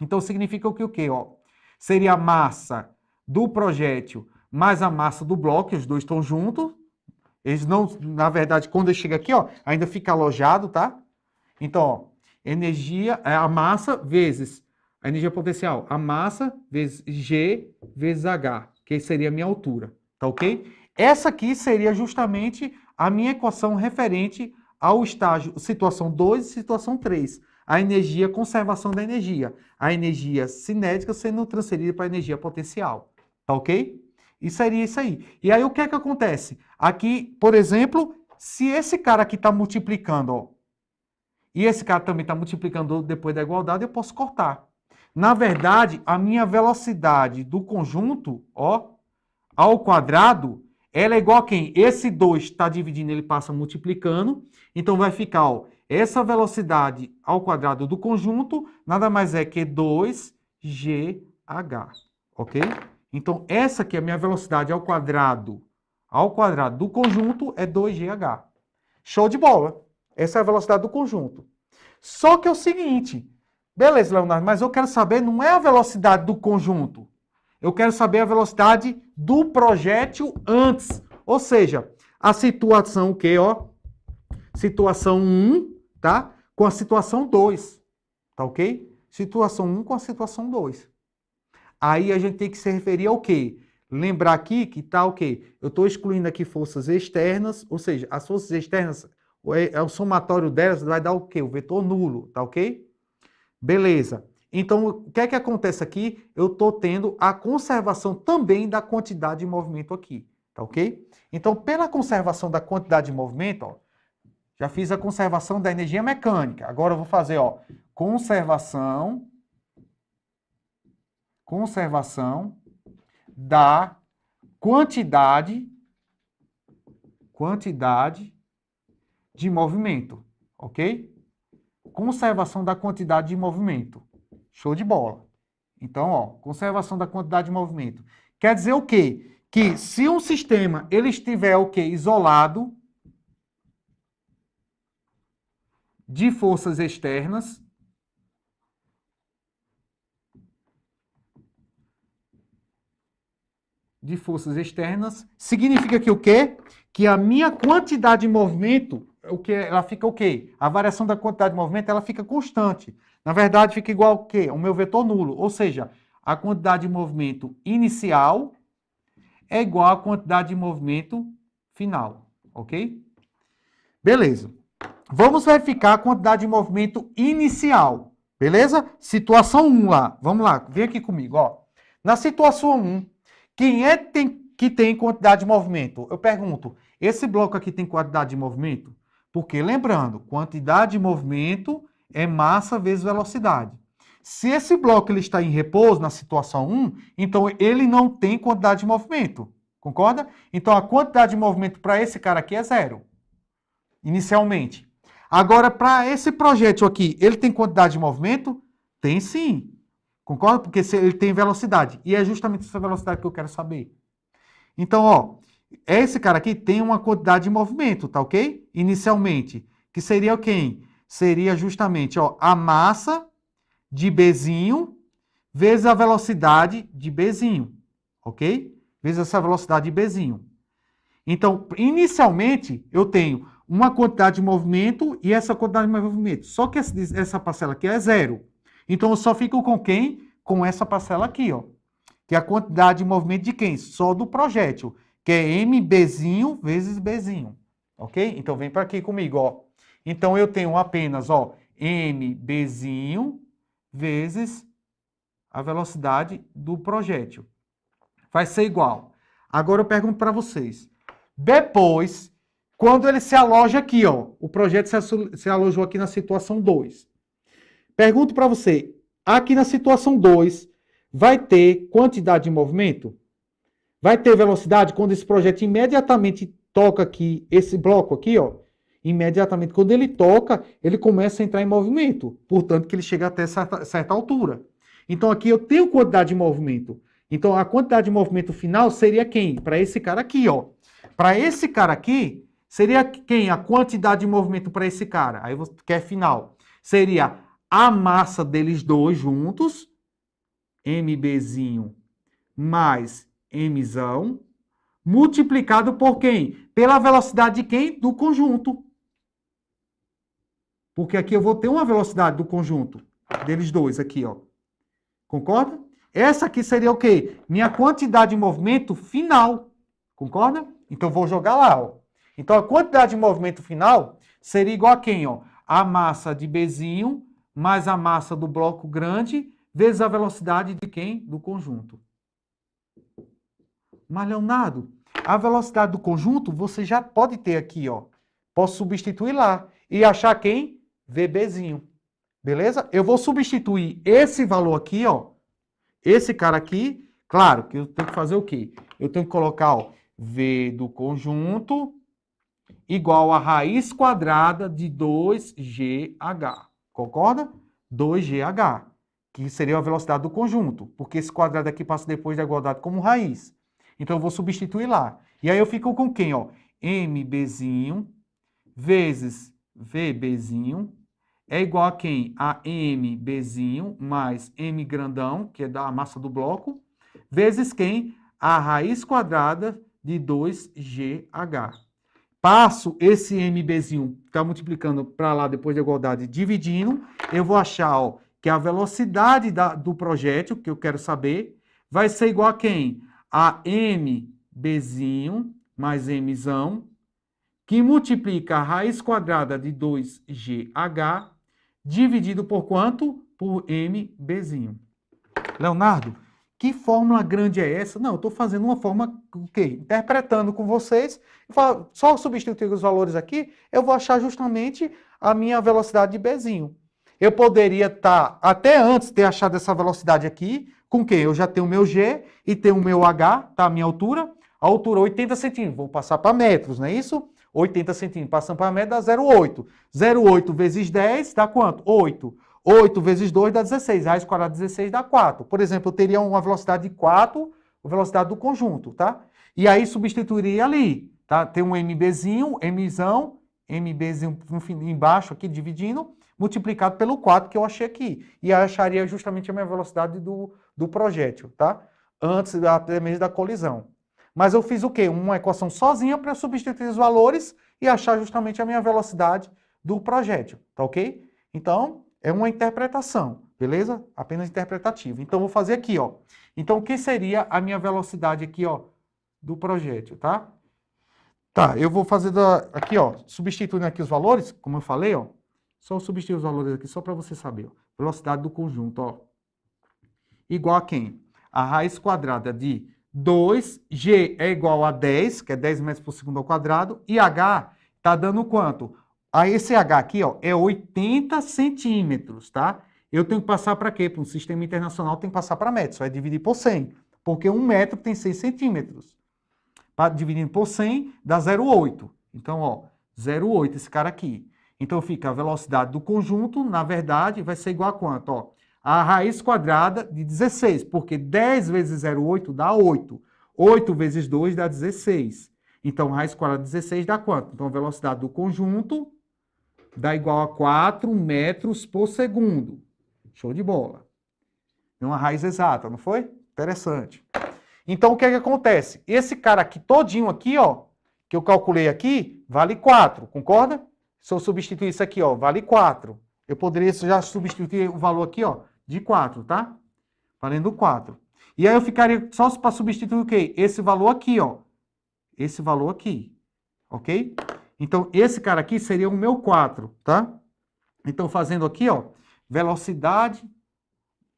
Então significa o quê? Ó, seria a massa do projétil mais a massa do bloco, que os dois estão juntos. Eles não, na verdade, quando ele chega aqui, ó, ainda fica alojado, tá? Então, ó, energia é a massa vezes a energia potencial, a massa vezes G vezes H, que seria a minha altura, tá ok? Essa aqui seria justamente a minha equação referente ao estágio situação 2 e situação 3. A energia, conservação da energia. A energia cinética sendo transferida para a energia potencial, tá ok? E seria isso aí. E aí o que é que acontece? Aqui, por exemplo, se esse cara aqui está multiplicando, ó, e esse cara também está multiplicando depois da igualdade, eu posso cortar. Na verdade, a minha velocidade do conjunto, ó, ao quadrado, ela é igual a quem? Esse 2 está dividindo, ele passa multiplicando. Então vai ficar, ó, essa velocidade ao quadrado do conjunto nada mais é que 2GH, ok? Então, essa aqui é a minha velocidade ao quadrado do conjunto é 2GH. Show de bola. Essa é a velocidade do conjunto. Só que é o seguinte, beleza, Leonardo, mas eu quero saber, não é a velocidade do conjunto. Eu quero saber a velocidade do projétil antes. Ou seja, a situação que, ó, situação 1, tá? Com a situação 2, tá ok? Situação 1 com a situação 2. Aí a gente tem que se referir ao quê? Lembrar aqui que tá o quê? Eu estou excluindo aqui forças externas, ou seja, as forças externas, o somatório delas vai dar o quê? O vetor nulo, tá ok? Beleza. Então, o que é que acontece aqui? Eu estou tendo a conservação também da quantidade de movimento aqui, tá ok? Então, pela conservação da quantidade de movimento, ó, já fiz a conservação da energia mecânica. Agora eu vou fazer, ó, conservação da quantidade de movimento, ok? Conservação da quantidade de movimento. Show de bola. Então, ó, conservação da quantidade de movimento. Quer dizer o quê? Que se um sistema ele estiver o quê? Isolado de forças externas, significa que o quê? Que a minha quantidade de movimento, ela fica o quê? A variação da quantidade de movimento, ela fica constante. Na verdade, fica igual ao quê? O meu vetor nulo. Ou seja, a quantidade de movimento inicial é igual à quantidade de movimento final. Ok? Beleza. Vamos verificar a quantidade de movimento inicial. Beleza? Situação 1 lá. Vamos lá, vem aqui comigo. Ó. Na situação 1, quem é que tem quantidade de movimento? Eu pergunto, esse bloco aqui tem quantidade de movimento? Porque, lembrando, quantidade de movimento é massa vezes velocidade. Se esse bloco ele está em repouso, na situação 1, então ele não tem quantidade de movimento. Concorda? Então, a quantidade de movimento para esse cara aqui é 0. Inicialmente. Agora, para esse projétil aqui, ele tem quantidade de movimento? Tem sim. Concorda? Porque ele tem velocidade. E é justamente essa velocidade que eu quero saber. Então, ó, esse cara aqui tem uma quantidade de movimento, tá ok? Inicialmente. Que seria quem? Seria justamente, ó, a massa de Bzinho vezes a velocidade de Bzinho. Ok? Vezes essa velocidade de Bzinho. Então, inicialmente, eu tenho uma quantidade de movimento e essa quantidade de movimento. Só que essa parcela aqui é 0. Então, eu só fico com quem? Com essa parcela aqui, ó. Que é a quantidade de movimento de quem? Só do projétil. Que é MBzinho vezes Bzinho. Ok? Então, vem para aqui comigo, ó. Então, eu tenho apenas, ó, mBzinho vezes a velocidade do projétil. Vai ser igual. Agora eu pergunto para vocês. Depois, quando ele se aloja aqui, ó, o projétil se alojou aqui na situação 2. Pergunto para você, aqui na situação 2, vai ter quantidade de movimento? Vai ter velocidade quando esse projétil imediatamente toca aqui, esse bloco aqui, ó, imediatamente quando ele toca, ele começa a entrar em movimento. Portanto, que ele chega até certa altura. Então, aqui eu tenho quantidade de movimento. Então, a quantidade de movimento final seria quem? Para esse cara aqui, ó. Para esse cara aqui, seria quem? A quantidade de movimento para esse cara. Aí você quer final. Seria a massa deles dois juntos, mBzinho mais mzão, multiplicado por quem? Pela velocidade de quem? Do conjunto. Porque aqui eu vou ter uma velocidade do conjunto deles dois aqui, ó. Concorda? Essa aqui seria o quê? Minha quantidade de movimento final. Concorda? Então, vou jogar lá, ó. Então, a quantidade de movimento final seria igual a quem, ó? A massa de Bzinho mais a massa do bloco grande vezes a velocidade de quem? Do conjunto. Mas, Leonardo, a velocidade do conjunto você já pode ter aqui, ó. Posso substituir lá. E achar quem? VBzinho. Beleza? Eu vou substituir esse valor aqui, ó. Esse cara aqui, claro que eu tenho que fazer o quê? Eu tenho que colocar, ó, V do conjunto igual a raiz quadrada de 2GH. Concorda? 2GH, que seria a velocidade do conjunto, porque esse quadrado aqui passa depois da igualdade como raiz. Então, eu vou substituir lá. E aí, eu fico com quem, ó? mBzinho vezes VBzinho é igual a quem? A mBzinho mais m grandão, que é da massa do bloco, vezes quem? A raiz quadrada de 2GH. Passo esse mBzinho, ficar multiplicando para lá depois da igualdade, dividindo, eu vou achar, ó, que a velocidade do projétil, que eu quero saber, vai ser igual a quem? A mBzinho mais mzão, que multiplica a raiz quadrada de 2GH, dividido por quanto? Por mBzinho. Leonardo, que fórmula grande é essa? Não, eu estou fazendo uma forma, o quê? Interpretando com vocês. Só substituir os valores aqui, eu vou achar justamente a minha velocidade de Bzinho. Eu poderia até antes ter achado essa velocidade aqui, com quem? Eu já tenho o meu G e tenho o meu H, tá? A minha altura. A altura 80 centímetros, vou passar para metros, não é isso? 80 centímetros passando para metro dá 0,8. 0,8 vezes 10 dá quanto? 8. 8 vezes 2 dá 16. Raiz quadrada de 16 dá 4. Por exemplo, eu teria uma velocidade de 4, a velocidade do conjunto, tá? E aí substituiria ali, tá? Tem um mBzinho, mzão, mBzinho embaixo aqui, dividindo, multiplicado pelo 4 que eu achei aqui. E aí acharia justamente a minha velocidade do projétil, tá? Antes até mesmo da colisão. Mas eu fiz o quê? Uma equação sozinha para substituir os valores e achar justamente a minha velocidade do projétil, tá ok? Então, é uma interpretação, beleza? Apenas interpretativa. Então, vou fazer aqui, ó. Então, o que seria a minha velocidade aqui, ó, do projétil, tá? Tá, eu vou fazer aqui, ó, substituindo aqui os valores, como eu falei, ó. Só substituir os valores aqui, só para você saber, ó. Velocidade do conjunto, ó. Igual a quem? A raiz quadrada de 2G é igual a 10, que é 10 metros por segundo ao quadrado, e H tá dando quanto? Esse H aqui, ó, é 80 centímetros, tá? Eu tenho que passar para quê? Para um sistema internacional tem que passar para metros, vai dividir por 100, porque 1 metro tem 6 centímetros. Dividindo por 100 dá 0,8. Então, ó, 0,8 esse cara aqui. Então, fica a velocidade do conjunto, na verdade, vai ser igual a quanto? Ó, a raiz quadrada de 16, porque 10 vezes 0,8 dá 8. 8 vezes 2 dá 16. Então, raiz quadrada de 16 dá quanto? Então, a velocidade do conjunto dá igual a 4 metros por segundo. Show de bola. É uma raiz exata, não foi? Interessante. Então, o que é que acontece? Esse cara aqui, todinho aqui, ó, que eu calculei aqui, vale 4, concorda? Se eu substituir isso aqui, ó, vale 4. Eu poderia já substituir o valor aqui, ó, de 4, tá? Valendo 4. E aí eu ficaria só para substituir o quê? Esse valor aqui, ó. Esse valor aqui, ok? Então, esse cara aqui seria o meu 4, tá? Então, fazendo aqui, ó, velocidade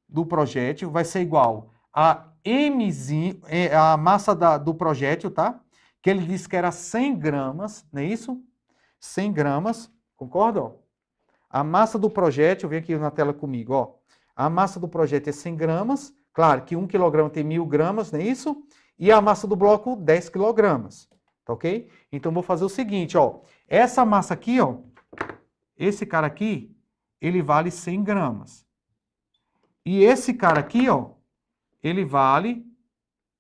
do projétil vai ser igual a mzinho, a massa do projétil, tá? Que ele disse que era 100 gramas, não é isso? 100 gramas, concorda? Ó? A massa do projétil, vem aqui na tela comigo, ó. A massa do projétil é 100 gramas, claro que 1 quilograma tem 1000 gramas, não é isso? E a massa do bloco, 10 quilogramas, tá ok? Então, vou fazer o seguinte, ó. Essa massa aqui, ó, esse cara aqui, ele vale 100 gramas. E esse cara aqui, ó, ele vale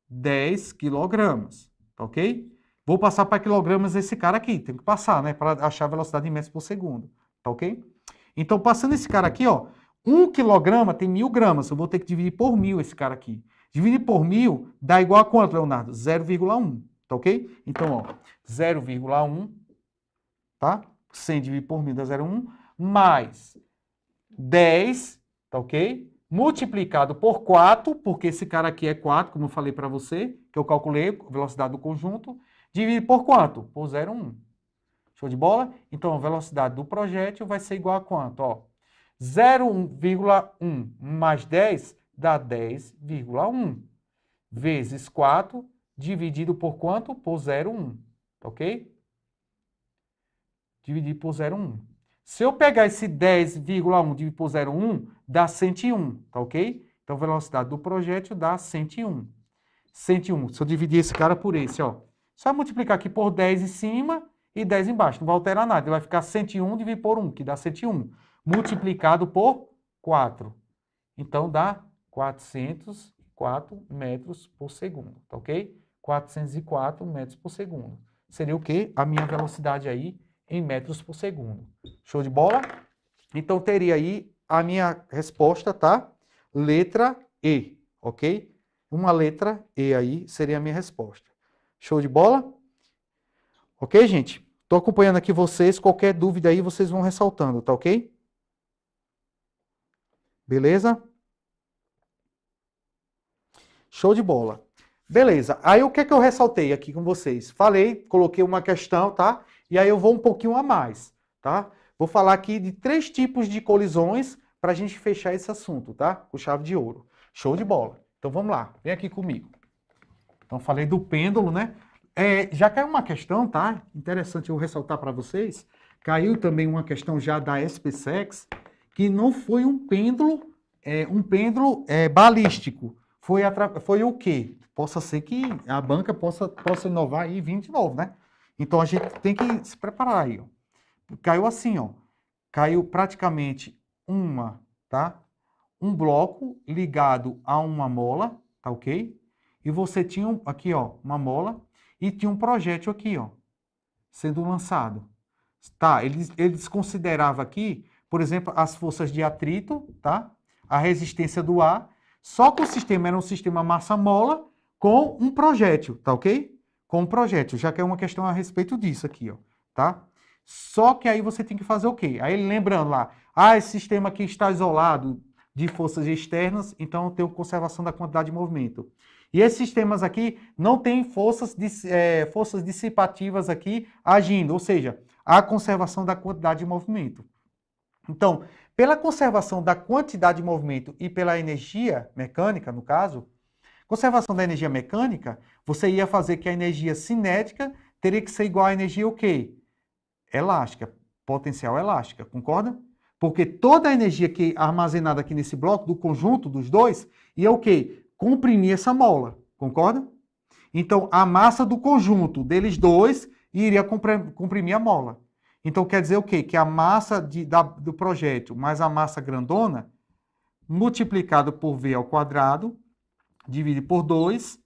10 quilogramas, tá ok? Vou passar para quilogramas esse cara aqui, tem que passar, né, para achar a velocidade em metros por segundo, tá ok? Então, passando esse cara aqui, ó, 1 quilograma tem 1000 gramas, eu vou ter que dividir por 1000 esse cara aqui. Dividir por 1000 dá igual a quanto, Leonardo? 0,1, tá ok? Então, ó, 0,1, tá? 100 dividido por 1000 dá 0,1, mais 10, tá ok? Multiplicado por 4, porque esse cara aqui é 4, como eu falei para você, que eu calculei a velocidade do conjunto, dividido por quanto? Por 0,1. Show de bola? Então, a velocidade do projétil vai ser igual a quanto? Ó, 0,1 mais 10 dá 10,1. Vezes 4, dividido por quanto? Por 0,1. Tá ok? Dividido por 0,1. Se eu pegar esse 10,1 dividido por 0,1, dá 101, tá ok? Então, a velocidade do projétil dá 101. 101. Se eu dividir esse cara por esse, ó. Só multiplicar aqui por 10 em cima e 10 embaixo. Não vai alterar nada. Ele vai ficar 101 dividido por 1, que dá 101. Multiplicado por 4. Então, dá 404 metros por segundo, tá ok? 404 metros por segundo. Seria o quê? A minha velocidade aí em metros por segundo. Show de bola? Então, teria aí a minha resposta, tá? Letra E, ok? Uma letra E aí seria a minha resposta. Show de bola? Ok, gente? Estou acompanhando aqui vocês. Qualquer dúvida aí, vocês vão ressaltando, tá ok? Beleza? Show de bola. Beleza. Aí, o que é que eu ressaltei aqui com vocês? Falei, coloquei uma questão, tá? E aí eu vou um pouquinho a mais, tá? Vou falar aqui de 3 tipos de colisões para a gente fechar esse assunto, tá? Com chave de ouro. Show de bola. Então vamos lá, vem aqui comigo. Então falei do pêndulo, né? Já caiu uma questão, tá? Interessante eu ressaltar para vocês. Caiu também uma questão já da SpaceX, que não foi um pêndulo balístico. Foi o quê? Possa ser que a banca possa inovar e vir de novo, né? Então, a gente tem que se preparar aí, ó. Caiu assim, ó. Caiu praticamente um bloco ligado a uma mola, tá ok? E você tinha aqui, ó, uma mola e tinha um projétil aqui, ó, sendo lançado. Tá, ele desconsiderava aqui, por exemplo, as forças de atrito, tá? A resistência do ar. Só que o sistema era um sistema massa-mola com um projétil, tá ok? Com um projétil, já que é uma questão a respeito disso aqui, ó, tá? Só que aí você tem que fazer o quê? Aí lembrando lá, esse sistema aqui está isolado de forças externas, então eu tenho conservação da quantidade de movimento. E esses sistemas aqui não têm forças dissipativas aqui agindo, ou seja, a conservação da quantidade de movimento. Então, pela conservação da quantidade de movimento e pela energia mecânica, no caso, conservação da energia mecânica, você ia fazer que a energia cinética teria que ser igual à energia o quê? Elástica, potencial elástica, concorda? Porque toda a energia que é armazenada aqui nesse bloco, do conjunto dos dois, ia o quê? Comprimir essa mola, concorda? Então, a massa do conjunto deles dois iria comprimir a mola. Então, quer dizer o quê? Que a massa do projétil mais a massa grandona, multiplicado por V ao quadrado, dividido por 2,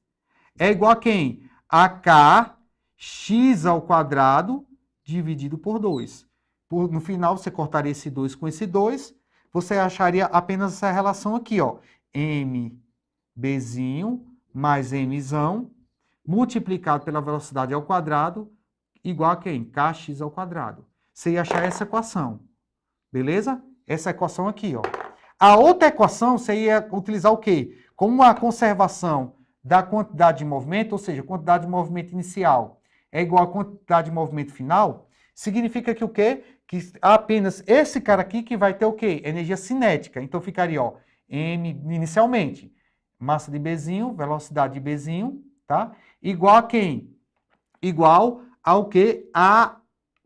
é igual a quem? A Kx ao quadrado, dividido por 2. No final, você cortaria esse 2 com esse 2, você acharia apenas essa relação aqui, ó. MBzinho mais Mzão, multiplicado pela velocidade ao quadrado, igual a quem? Kx ao quadrado. Você ia achar essa equação, beleza? Essa equação aqui, ó. A outra equação, você ia utilizar o quê? Como a conservação da quantidade de movimento, ou seja, a quantidade de movimento inicial é igual à quantidade de movimento final, significa que o quê? Que apenas esse cara aqui que vai ter o quê? Energia cinética. Então ficaria, ó, M inicialmente, massa de Bzinho, velocidade de Bzinho, tá? Igual a quem? Igual ao que? A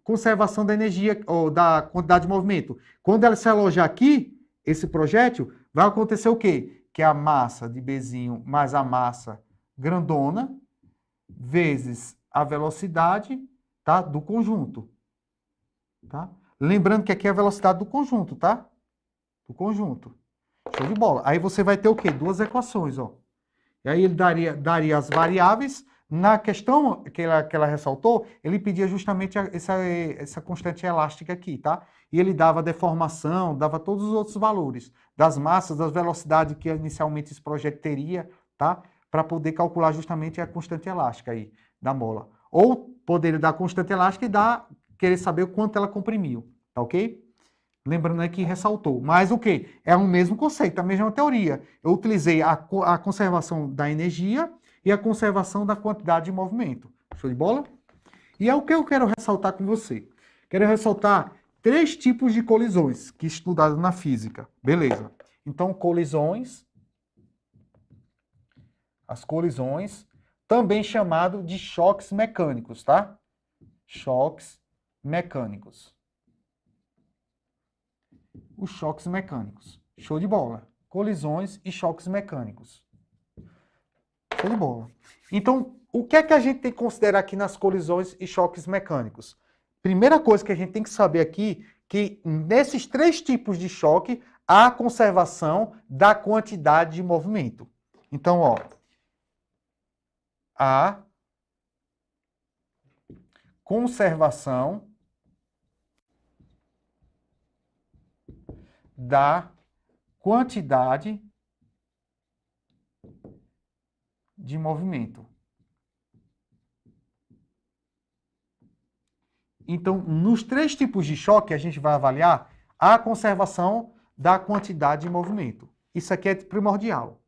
conservação da energia, ou da quantidade de movimento. Quando ela se alojar aqui, esse projétil, vai acontecer o quê? Que a massa de Bzinho mais a massa grandona, vezes a velocidade, tá? Do conjunto. Tá? Lembrando que aqui é a velocidade do conjunto, tá? Do conjunto. Show de bola. Aí você vai ter o quê? Duas equações, ó. E aí ele daria as variáveis. Na questão que ela ressaltou, ele pedia justamente essa constante elástica aqui, tá? E ele dava a deformação, dava todos os outros valores, das massas, das velocidades que inicialmente esse projeto teria, tá? Para poder calcular justamente a constante elástica aí da mola. Ou poderia dar a constante elástica e querer saber o quanto ela comprimiu, tá ok? Lembrando aí que ressaltou. Mas o quê? É o mesmo conceito, a mesma teoria. Eu utilizei a conservação da energia e a conservação da quantidade de movimento. Show de bola? E é o que eu quero ressaltar com você. Quero ressaltar 3 tipos de colisões que estudados na física. Beleza. Então, colisões. As colisões, também chamado de choques mecânicos, tá? Choques mecânicos. Os choques mecânicos. Show de bola. Colisões e choques mecânicos. Show de bola. Então, o que é que a gente tem que considerar aqui nas colisões e choques mecânicos? Primeira coisa que a gente tem que saber aqui, que nesses 3 tipos de choque, há a conservação da quantidade de movimento. Então, ó, a conservação da quantidade de movimento. Então, nos 3 tipos de choque, a gente vai avaliar a conservação da quantidade de movimento. Isso aqui é primordial.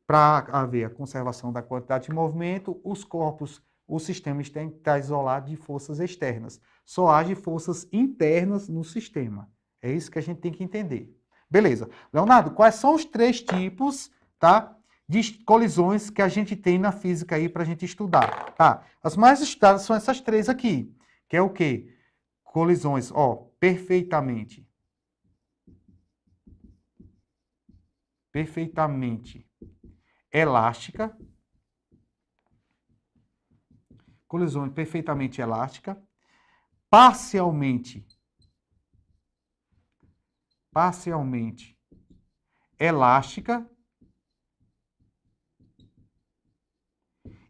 Para haver a conservação da quantidade de movimento, os corpos, os sistemas têm que estar isolados de forças externas. Só agem forças internas no sistema. É isso que a gente tem que entender. Beleza. Leonardo, quais são os 3 tipos, tá, de colisões que a gente tem na física aí para a gente estudar? Tá. As mais estudadas são essas 3 aqui, que é o quê? Colisões, ó, perfeitamente elástica, colisão perfeitamente elástica, parcialmente elástica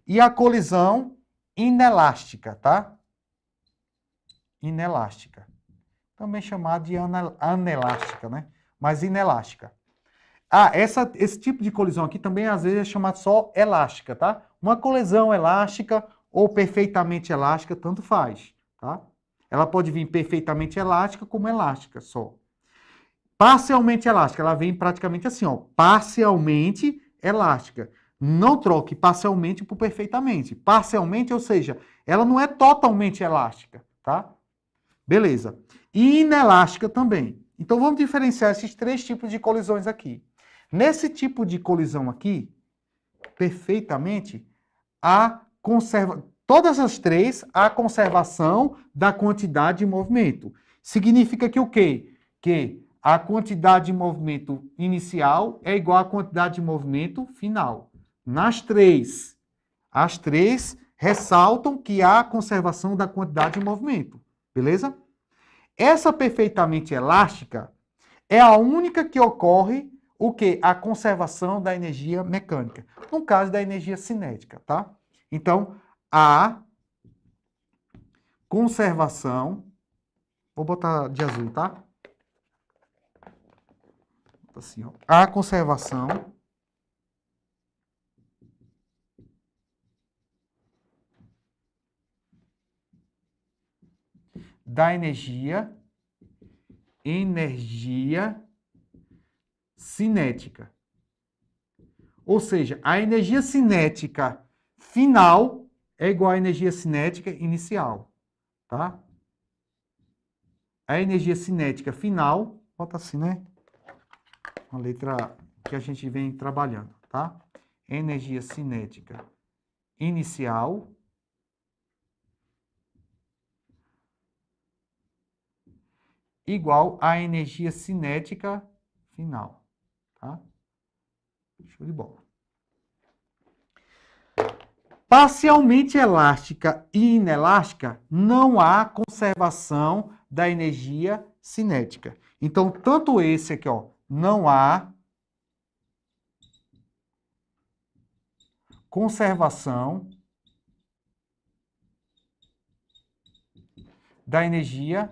e a colisão inelástica, tá? Inelástica. Também chamada de anelástica, né? Mas inelástica. Ah, esse tipo de colisão aqui também às vezes é chamado só elástica, tá? Uma colisão elástica ou perfeitamente elástica, tanto faz, tá? Ela pode vir perfeitamente elástica como elástica só. Parcialmente elástica, ela vem praticamente assim, ó, parcialmente elástica. Não troque parcialmente por perfeitamente. Parcialmente, ou seja, ela não é totalmente elástica, tá? Beleza. E inelástica também. Então vamos diferenciar esses 3 tipos de colisões aqui. Nesse tipo de colisão aqui, perfeitamente, todas as 3, a conservação da quantidade de movimento. Significa que o quê? Que a quantidade de movimento inicial é igual à quantidade de movimento final. Nas 3, as 3 ressaltam que há conservação da quantidade de movimento. Beleza? Essa perfeitamente elástica é a única que ocorre o quê? A conservação da energia mecânica. No caso da energia cinética, tá? Então, a conservação... Vou botar de azul, tá? Assim, ó. A conservação da energia cinética. Ou seja, a energia cinética final é igual à energia cinética inicial, tá? a energia cinética final, bota assim, né? Uma letra que a gente vem trabalhando, tá? Energia cinética inicial igual à energia cinética final, tá? Show de bola. Parcialmente elástica e inelástica, não há conservação da energia cinética. Então, tanto esse aqui, ó, não há conservação da energia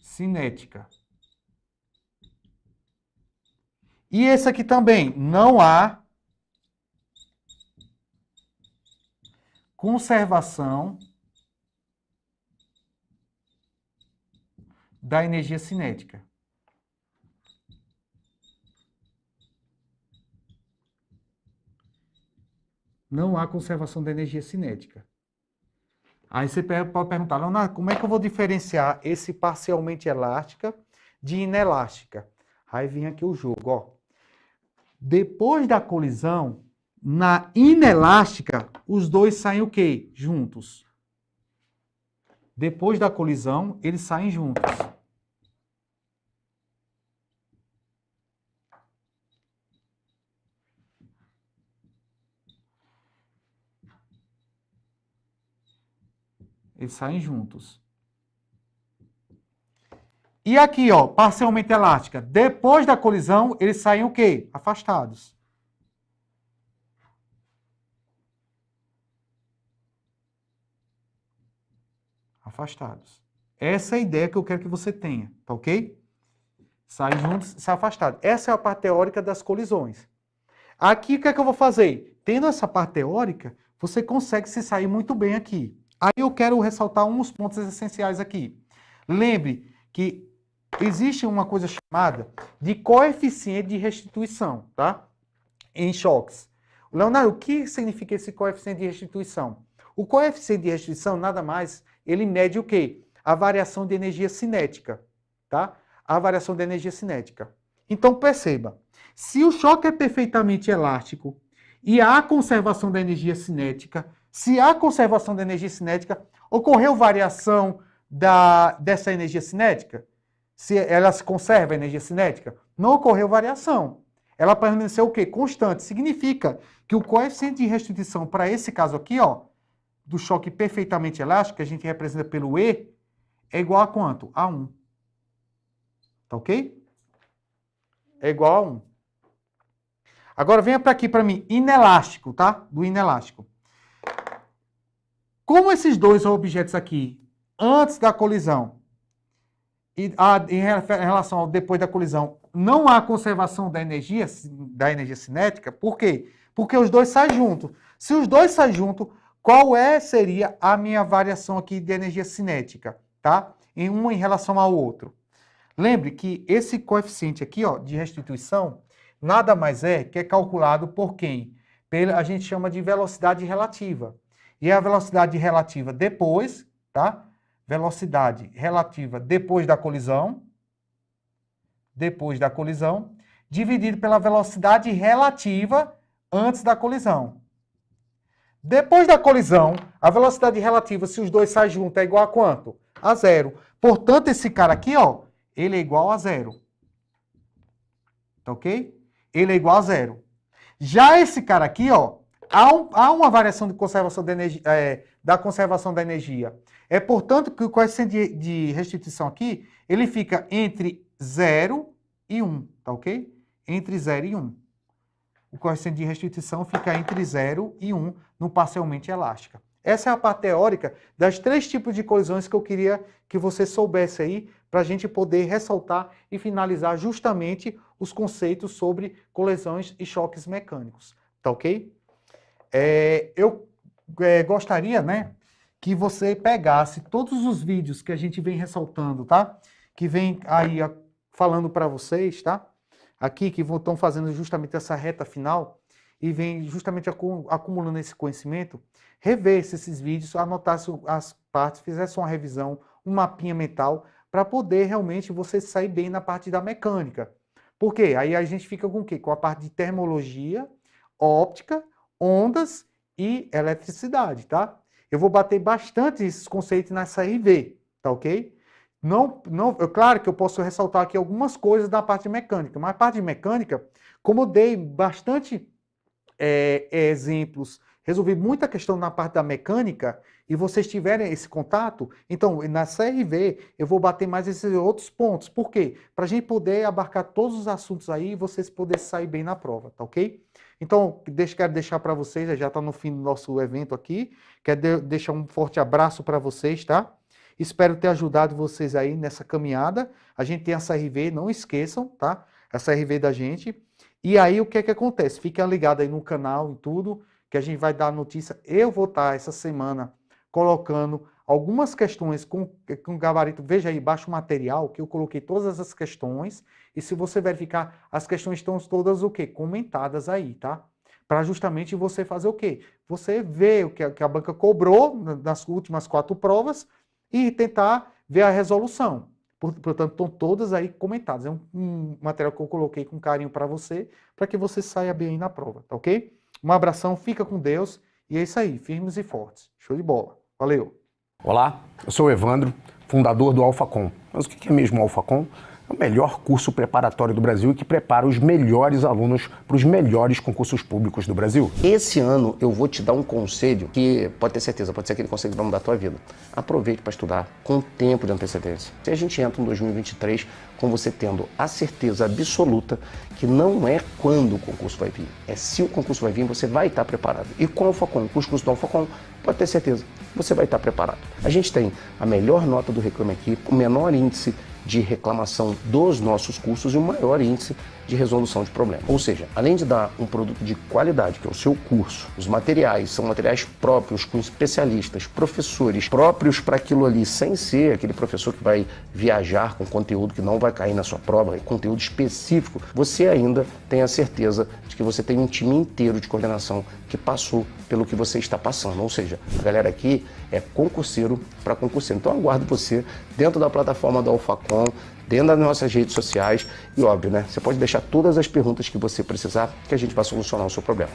cinética. E esse aqui também, não há conservação da energia cinética. Não há conservação da energia cinética. Aí você pode perguntar, Leonardo, como é que eu vou diferenciar esse parcialmente elástica de inelástica? Aí vem aqui o jogo, ó. Depois da colisão, na inelástica, os dois saem o quê? Juntos. Depois da colisão, eles saem juntos. Eles saem juntos. E aqui, ó, parcialmente elástica. Depois da colisão, eles saem o quê? Afastados. Afastados. Essa é a ideia que eu quero que você tenha, tá ok? Saem juntos, saem afastados. Essa é a parte teórica das colisões. Aqui, o que é que eu vou fazer? Tendo essa parte teórica, você consegue se sair muito bem aqui. Aí eu quero ressaltar uns pontos essenciais aqui. Lembre que existe uma coisa chamada de coeficiente de restituição, tá? Em choques. Leonardo, o que significa esse coeficiente de restituição? O coeficiente de restituição, nada mais, ele mede o quê? A variação de energia cinética, tá? A variação de energia cinética. Então, perceba, se o choque é perfeitamente elástico e há conservação da energia cinética, se há conservação da energia cinética, ocorreu variação dessa energia cinética? Se ela se conserva, a energia cinética? Não ocorreu variação. Ela permaneceu o quê? Constante. Significa que o coeficiente de restituição para esse caso aqui, ó, do choque perfeitamente elástico, que a gente representa pelo E, é igual a quanto? A 1. Tá ok? É igual a 1. Agora venha para aqui para mim, inelástico, tá? Do inelástico. Como esses dois objetos aqui, antes da colisão, e em relação ao depois da colisão, não há conservação da energia cinética, por quê? Porque os dois saem juntos. Se os dois saem juntos, qual seria a minha variação aqui de energia cinética, tá? Um em relação ao outro. Lembre que esse coeficiente aqui, ó, de restituição, nada mais é que é calculado por quem? A gente chama de velocidade relativa. E a velocidade relativa depois, tá? Velocidade relativa depois da colisão, dividido pela velocidade relativa antes da colisão. Depois da colisão, a velocidade relativa, se os dois saem juntos, é igual a quanto? A 0. Portanto, esse cara aqui, ó, ele é igual a 0. Tá ok? Ele é igual a 0. Já esse cara aqui, ó, há uma variação de conservação da energia, da conservação da energia. É, portanto, que o coeficiente de restituição aqui, ele fica entre 0 e 1, tá ok? Entre 0 e 1. O coeficiente de restituição fica entre 0 e 1 no parcialmente elástica. Essa é a parte teórica das 3 tipos de colisões que eu queria que você soubesse aí, para a gente poder ressaltar e finalizar justamente os conceitos sobre colisões e choques mecânicos, tá ok? Eu gostaria, né, que você pegasse todos os vídeos que a gente vem ressaltando, tá? Que vem aí falando para vocês, tá? Aqui, que estão fazendo justamente essa reta final e vem justamente acumulando esse conhecimento, revesse esses vídeos, anotasse as partes, fizesse uma revisão, um mapinha mental, para poder realmente você sair bem na parte da mecânica. Por quê? Aí a gente fica com o quê? Com a parte de termologia, óptica, ondas e eletricidade, tá? Eu vou bater bastante esses conceitos na CRV, tá ok? Claro que eu posso ressaltar aqui algumas coisas da parte de mecânica, mas a parte de mecânica, como eu dei bastante exemplos, resolvi muita questão na parte da mecânica, e vocês tiverem esse contato, então na CRV eu vou bater mais esses outros pontos. Por quê? Para a gente poder abarcar todos os assuntos aí e vocês poderem sair bem na prova, tá ok? Então, quero deixar para vocês, já está no fim do nosso evento aqui, quero deixar um forte abraço para vocês, tá? Espero ter ajudado vocês aí nessa caminhada. A gente tem a CRV, não esqueçam, tá? A CRV da gente. E aí, o que é que acontece? Fiquem ligados aí no canal e tudo, que a gente vai dar notícia. Eu vou estar essa semana colocando algumas questões com gabarito. Veja aí, baixo material, que eu coloquei todas as questões. E se você verificar, as questões estão todas o quê? Comentadas aí, tá? Para justamente você fazer o quê? Você ver o que a banca cobrou nas últimas 4 provas e tentar ver a resolução. Portanto, estão todas aí comentadas. É um material que eu coloquei com carinho para você que você saia bem aí na prova, tá ok? Um abração, fica com Deus e é isso aí, firmes e fortes. Show de bola. Valeu! Olá, eu sou o Evandro, fundador do AlphaCom. Mas o que é mesmo o AlphaCom? É o melhor curso preparatório do Brasil e que prepara os melhores alunos para os melhores concursos públicos do Brasil. Esse ano eu vou te dar um conselho que pode ter certeza, pode ser aquele conselho que vai mudar a tua vida. Aproveite para estudar com tempo de antecedência. Se a gente entra em 2023 com você tendo a certeza absoluta que não é quando o concurso vai vir, é se o concurso vai vir, você vai estar preparado. E com o AlphaCom, com os cursos do AlphaCom, pode ter certeza, você vai estar preparado. A gente tem a melhor nota do Reclame Aqui, o menor índice de reclamação dos nossos cursos e o maior índice de resolução de problemas. Ou seja, além de dar um produto de qualidade, que é o seu curso, os materiais são materiais próprios, com especialistas, professores próprios para aquilo ali, sem ser aquele professor que vai viajar com conteúdo que não vai cair na sua prova, é conteúdo específico. Você ainda tem a certeza de que você tem um time inteiro de coordenação que passou pelo que você está passando. Ou seja, a galera aqui é concurseiro para concurseiro. Então eu aguardo você dentro da plataforma do AlphaCom, dentro das nossas redes sociais e óbvio, né? Você pode deixar todas as perguntas que você precisar que a gente vai solucionar o seu problema.